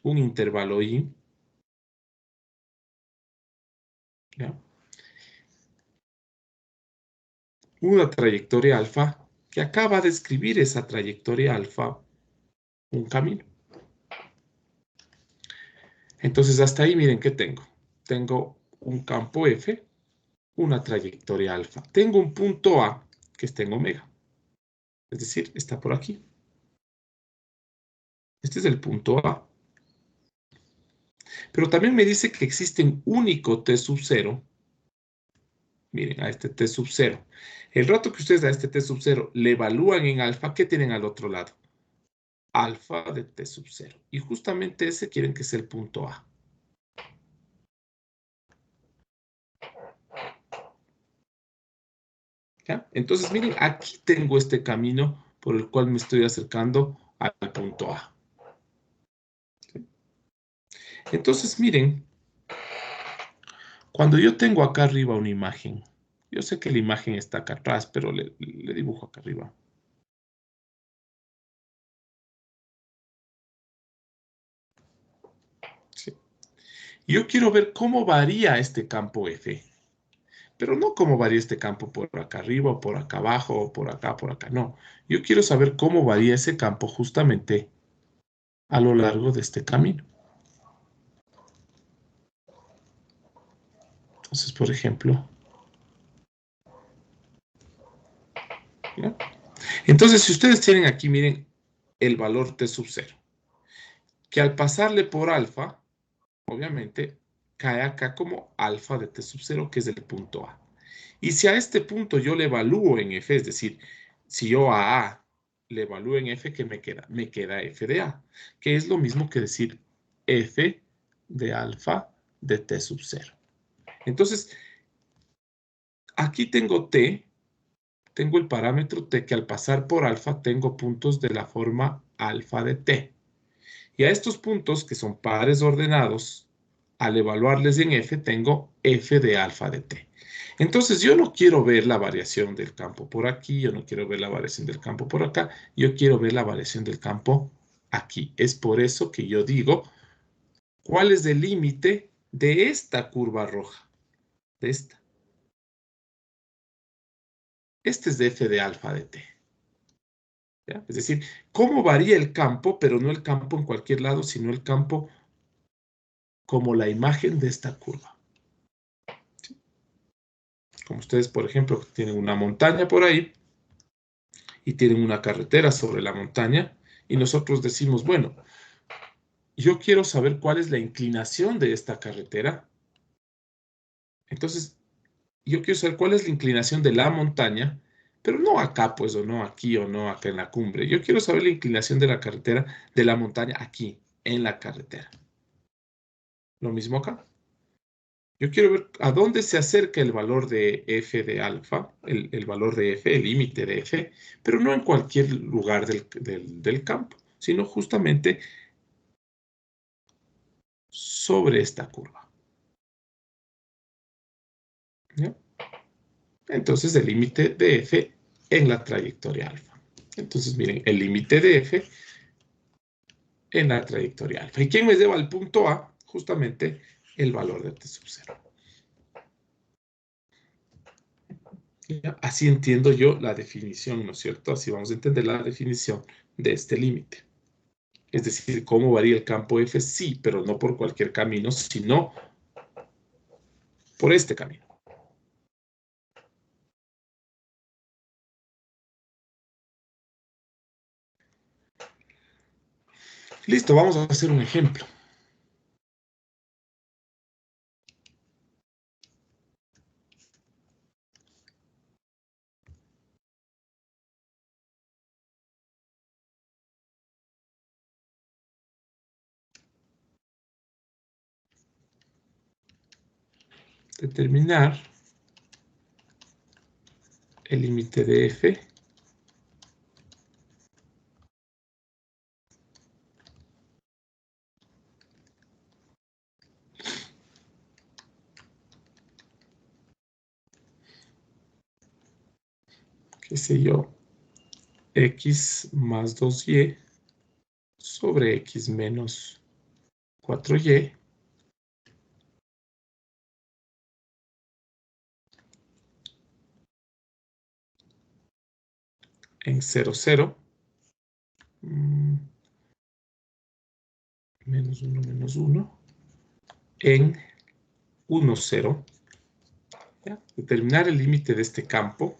un intervalo I, ¿ya? Una trayectoria alfa que acaba de escribir esa trayectoria alfa un camino. Entonces, hasta ahí, miren, ¿qué tengo? Tengo un campo F, una trayectoria alfa. Tengo un punto A que está en omega. Es decir, está por aquí. Este es el punto A. Pero también me dice que existe un único T sub 0. Miren, a este T sub 0. El rato que ustedes a este T sub 0 le evalúan en alfa, ¿qué tienen al otro lado? Alfa de T sub 0. Y justamente ese quieren que sea el punto A. ¿Ya? Entonces, miren, aquí tengo este camino por el cual me estoy acercando al punto A. ¿Sí? Entonces, miren, cuando yo tengo acá arriba una imagen, yo sé que la imagen está acá atrás, pero le dibujo acá arriba. ¿Sí? Yo quiero ver cómo varía este campo F. Pero no cómo varía este campo por acá arriba, o por acá abajo, o por acá, no. Yo quiero saber cómo varía ese campo justamente a lo largo de este camino. Entonces, por ejemplo, ¿ya? Entonces, si ustedes tienen aquí, miren, el valor T sub 0, que al pasarle por alfa, obviamente, cae acá como alfa de T sub 0, que es el punto A. Y si a este punto yo le evalúo en F, es decir, si yo a A le evalúo en F, ¿qué me queda? Me queda F de A, que es lo mismo que decir F de alfa de T sub 0. Entonces, aquí tengo T, tengo el parámetro T, que al pasar por alfa tengo puntos de la forma alfa de T. Y a estos puntos, que son pares ordenados, al evaluarles en F, tengo F de alfa de T. Entonces, yo no quiero ver la variación del campo por aquí, yo no quiero ver la variación del campo por acá, yo quiero ver la variación del campo aquí. Es por eso que yo digo, ¿cuál es el límite de esta curva roja? De esta. Este es de F de alfa de T. ¿Ya? Es decir, cómo varía el campo, pero no el campo en cualquier lado, sino el campo como la imagen de esta curva. ¿Sí? Como ustedes, por ejemplo, tienen una montaña por ahí y tienen una carretera sobre la montaña y nosotros decimos, bueno, yo quiero saber cuál es la inclinación de esta carretera. Entonces, yo quiero saber cuál es la inclinación de la montaña, pero no acá, pues, o no aquí, o no acá en la cumbre. Yo quiero saber la inclinación de la carretera, de la montaña aquí, en la carretera. Lo mismo acá. Yo quiero ver a dónde se acerca el valor de f de alfa, el valor de f, el límite de f, pero no en cualquier lugar del campo, sino justamente sobre esta curva. ¿Ya? Entonces, el límite de f en la trayectoria alfa. Entonces, miren, el límite de f en la trayectoria alfa. ¿Y quién me lleva al punto A? Justamente el valor de t sub 0. ¿Ya? Así entiendo yo la definición, ¿no es cierto? Así vamos a entender la definición de este límite. Es decir, cómo varía el campo F, sí, pero no por cualquier camino, sino por este camino. Listo, vamos a hacer un ejemplo. Determinar el límite de F qué sé yo, x más 2y sobre x menos 4y en 0, 0, menos 1, en 1, 0. ¿Ya? Determinar el límite de este campo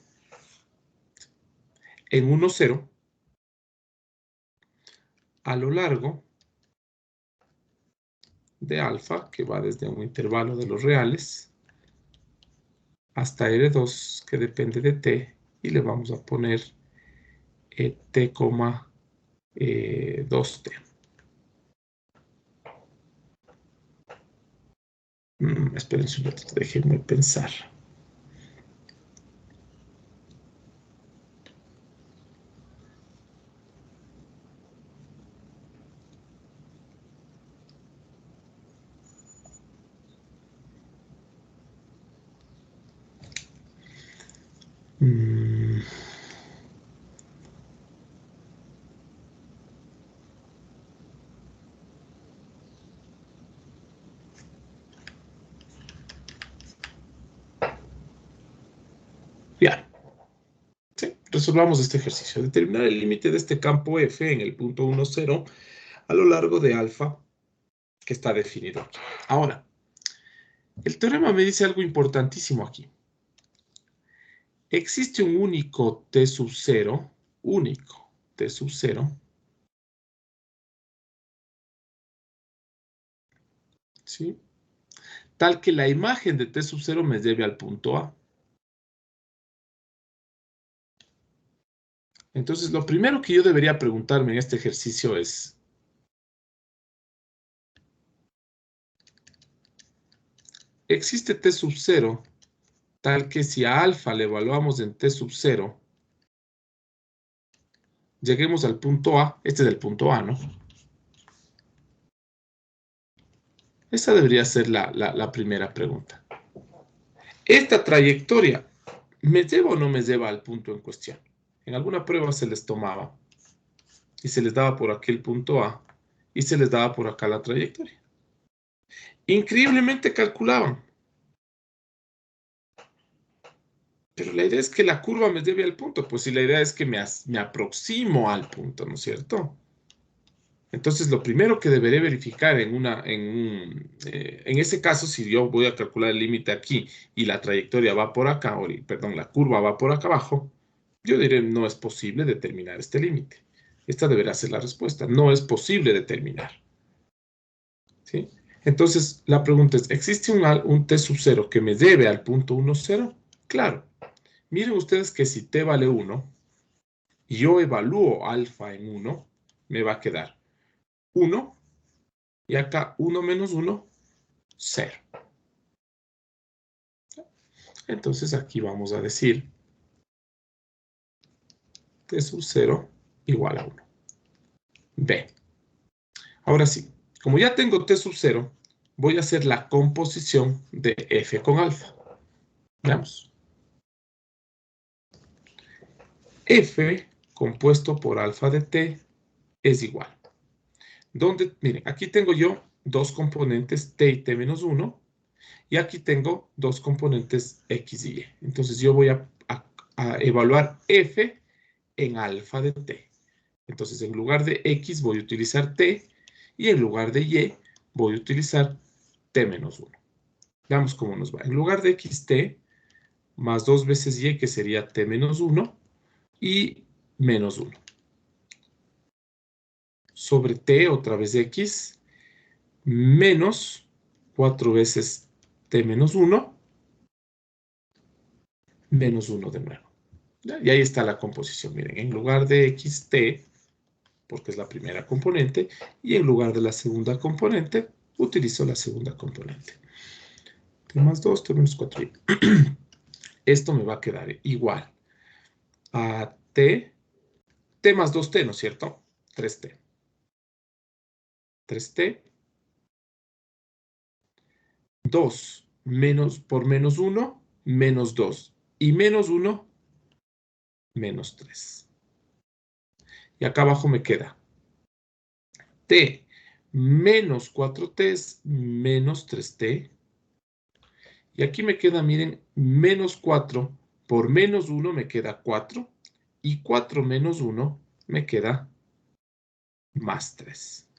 en 1, 0 a lo largo de alfa, que va desde un intervalo de los reales, hasta R2, que depende de t, y le vamos a poner t, 2t. Espérense un ratito, déjenme pensar. Bien. Sí, resolvamos este ejercicio. Determinar el límite de este campo F en el punto 1, 0 a lo largo de alfa que está definido aquí. Ahora, el teorema me dice algo importantísimo aquí. Existe un único t sub 0, único t sub 0, ¿sí? Tal que la imagen de t sub 0 me lleve al punto A. Entonces, lo primero que yo debería preguntarme en este ejercicio es, ¿existe t sub 0 tal que si a alfa le evaluamos en t sub 0, lleguemos al punto A? Este es el punto A, ¿no? Esa debería ser la primera pregunta. ¿Esta trayectoria me lleva o no me lleva al punto en cuestión? En alguna prueba se les tomaba y se les daba por aquel punto A y se les daba por acá la trayectoria. Increíblemente calculaban. Pero la idea es que la curva me debe al punto. Pues si la idea es que me aproximo al punto, ¿no es cierto? Entonces, lo primero que deberé verificar en ese caso, si yo voy a calcular el límite aquí y la trayectoria va por acá, perdón, la curva va por acá abajo, yo diré, no es posible determinar este límite. Esta deberá ser la respuesta. No es posible determinar. ¿Sí? Entonces, la pregunta es, ¿existe un t sub 0 que me debe al punto 1, 0? Claro. Miren ustedes que si t vale 1, y yo evalúo alfa en 1, me va a quedar 1, y acá 1 menos 1, 0. Entonces aquí vamos a decir t sub 0 igual a 1. B. Ahora sí, como ya tengo t sub 0, voy a hacer la composición de f con alfa. Veamos. F compuesto por alfa de t es igual. Miren, aquí tengo yo dos componentes t y t menos 1. Y aquí tengo dos componentes x y y. Entonces yo voy a evaluar f en alfa de t. Entonces en lugar de x voy a utilizar t y en lugar de y voy a utilizar t menos 1. Veamos cómo nos va. En lugar de xt más 2 veces y, que sería t menos 1 y menos 1. Sobre t otra vez x menos 4 veces t menos 1 menos 1 de nuevo. Y ahí está la composición. Miren, en lugar de xt, porque es la primera componente, y en lugar de la segunda componente, utilizo la segunda componente. T más 2, T menos 4. Esto me va a quedar igual a T más 2T, ¿no es cierto? 3T. 3T. 2 por menos 1, menos 2. Y menos 1, menos 3. Y acá abajo me queda T menos 4T menos 3T. Y aquí me queda, miren, menos 4 por menos 1 me queda 4. Y 4 menos 1 me queda más 3.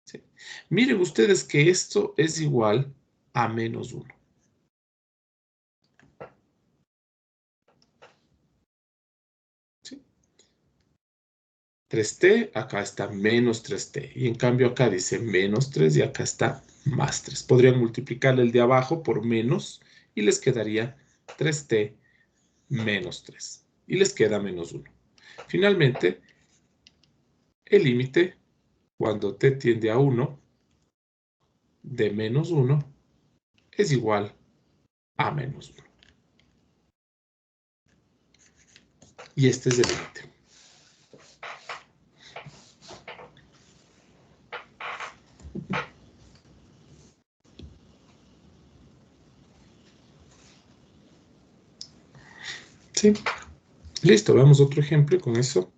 ¿Sí? Miren ustedes que esto es igual a menos 1. ¿Sí? 3t, acá está menos 3t. Y en cambio acá dice menos 3 y acá está más 3. Podrían multiplicar el de abajo por menos y les quedaría 3t menos 3. Y les queda menos 1. Finalmente, el límite, cuando t tiende a 1, de menos 1, es igual a menos 1. Y este es el límite. ¿Sí? Listo, veamos otro ejemplo y con eso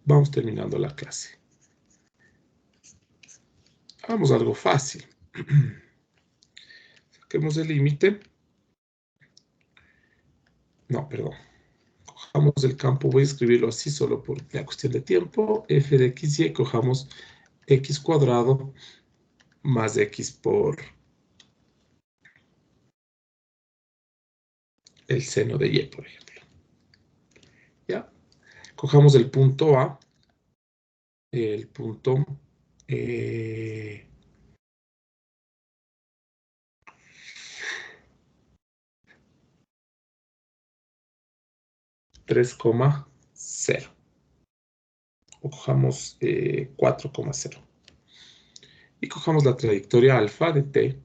vamos terminando la clase. Hagamos algo fácil. Saquemos el límite. No, perdón. Cojamos el campo, voy a escribirlo así solo por la cuestión de tiempo. F de x y, cojamos x cuadrado más x por el seno de y, por ejemplo. ¿Ya? Cojamos el punto A, el punto 3,0. O cojamos 4,0. Y cojamos la trayectoria alfa de t,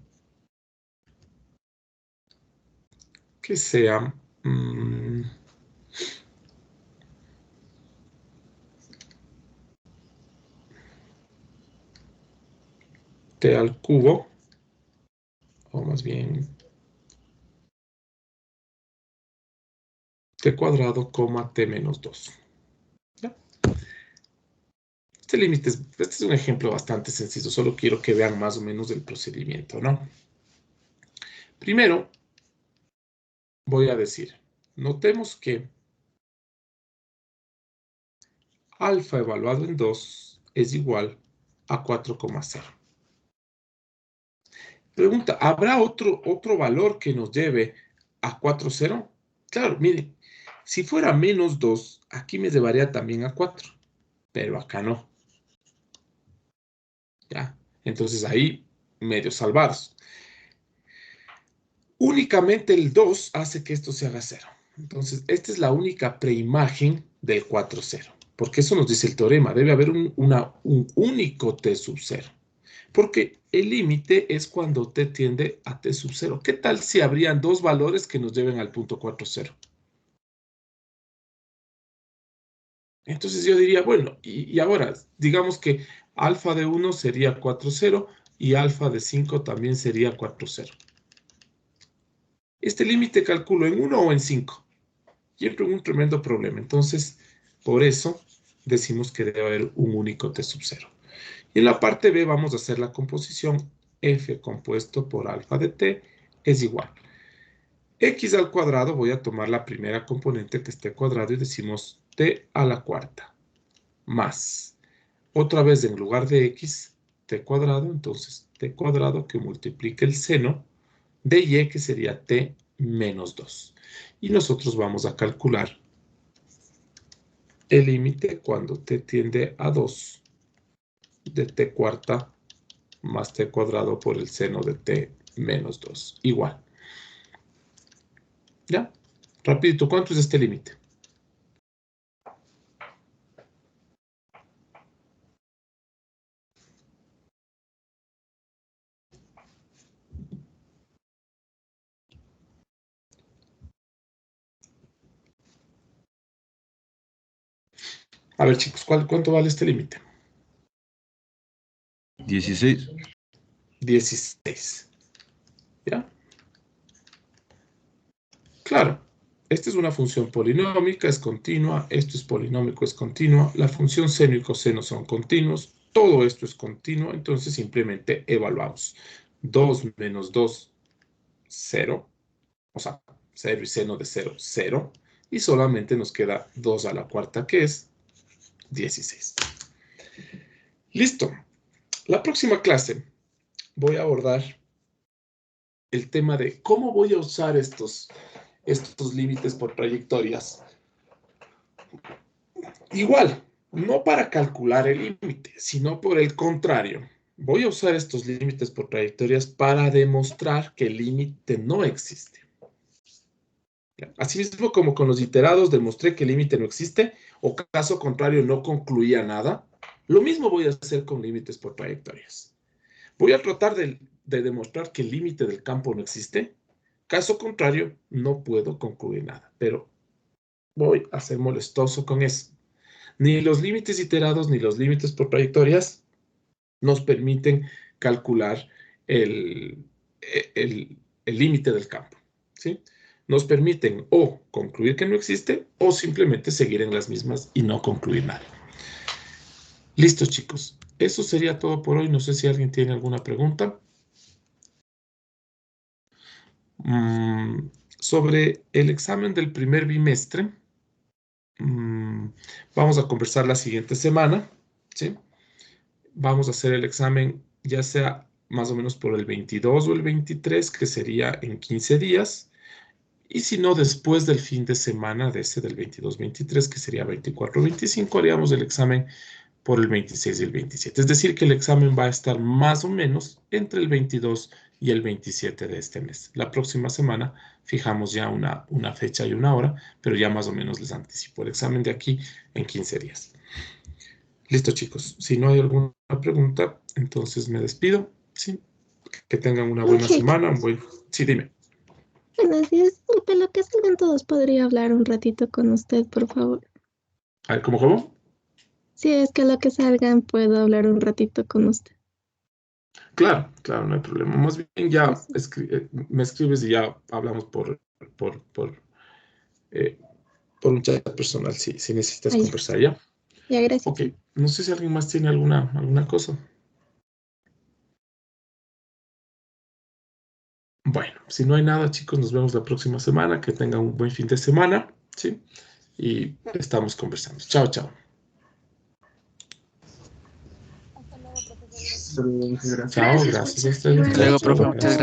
que sea t al cubo, o más bien t cuadrado, t menos 2. ¿Ya? Este límite este es un ejemplo bastante sencillo, solo quiero que vean más o menos el procedimiento, ¿no? Primero, voy a decir, notemos que alfa evaluado en 2 es igual a 4,0. Pregunta, ¿habrá otro valor que nos lleve a 4,0? Claro, miren, si fuera menos 2, aquí me llevaría también a 4, pero acá no. ¿Ya? Entonces ahí, medio salvados. Únicamente el 2 hace que esto se haga 0. Entonces, esta es la única preimagen del 4,0. Porque eso nos dice el teorema. Debe haber un único t sub 0. Porque el límite es cuando t tiende a t sub 0. ¿Qué tal si habrían dos valores que nos lleven al punto 4,0? Entonces yo diría, bueno, y ahora, digamos que alfa de 1 sería 4,0 y alfa de 5 también sería 4,0. ¿Este límite calculo en 1 o en 5? Siempre un tremendo problema. Entonces, por eso decimos que debe haber un único t sub 0. Y en la parte B vamos a hacer la composición f compuesto por alfa de t es igual. X al cuadrado, voy a tomar la primera componente que esté cuadrado y decimos t a la cuarta. Más, otra vez en lugar de x, t cuadrado, entonces t cuadrado que multiplique el seno de y, que sería t menos 2. Y nosotros vamos a calcular el límite cuando t tiende a 2 de t cuarta más t cuadrado por el seno de t menos 2. Igual. ¿Ya? Rapidito, ¿cuánto es este límite? A ver, chicos, ¿cuánto vale este límite? 16. 16. ¿Ya? Claro, esta es una función polinómica, es continua, esto es polinómico, es continua, la función seno y coseno son continuos, todo esto es continuo, entonces simplemente evaluamos. 2 menos 2, 0, o sea, 0 y seno de 0, 0, y solamente nos queda 2 a la cuarta, que es 16. Listo. La próxima clase voy a abordar el tema de cómo voy a usar estos límites por trayectorias. Igual, no para calcular el límite, sino por el contrario. Voy a usar estos límites por trayectorias para demostrar que el límite no existe. Asimismo, como con los iterados demostré que el límite no existe, o caso contrario no concluía nada, lo mismo voy a hacer con límites por trayectorias. Voy a tratar de demostrar que el límite del campo no existe. Caso contrario, no puedo concluir nada, pero voy a ser molestoso con eso. Ni los límites iterados ni los límites por trayectorias nos permiten calcular el límite del campo, ¿sí? Nos permiten o concluir que no existe o simplemente seguir en las mismas y no concluir nada. Listo, chicos. Eso sería todo por hoy. No sé si alguien tiene alguna pregunta. Sobre el examen del primer bimestre, vamos a conversar la siguiente semana, ¿sí? Vamos a hacer el examen ya sea más o menos por el 22 o el 23, que sería en 15 días, y si no, después del fin de semana de ese del 22-23, que sería 24-25, haríamos el examen por el 26 y el 27. Es decir, que el examen va a estar más o menos entre el 22 y el 27 de este mes. La próxima semana fijamos ya una fecha y una hora, pero ya más o menos les anticipo el examen de aquí en 15 días. Listo, chicos. Si no hay alguna pregunta, entonces me despido. Sí. Que tengan una buena semana. Sí, dime. Buenos días, disculpe, lo que salgan todos, ¿podría hablar un ratito con usted, por favor? A ver, ¿cómo? Si es que lo que salgan, puedo hablar un ratito con usted. Claro, no hay problema. Más bien ya me escribes y ya hablamos por un chat personal si necesitas conversar, ¿ya? Ya, gracias. Ok, no sé si alguien más tiene alguna cosa. Bueno, si no hay nada, chicos, nos vemos la próxima semana. Que tengan un buen fin de semana, ¿sí? Y estamos conversando. Chao, chao. Hasta luego, profesor. Chao, gracias a ustedes. Hasta luego, profe, muchas Gracias.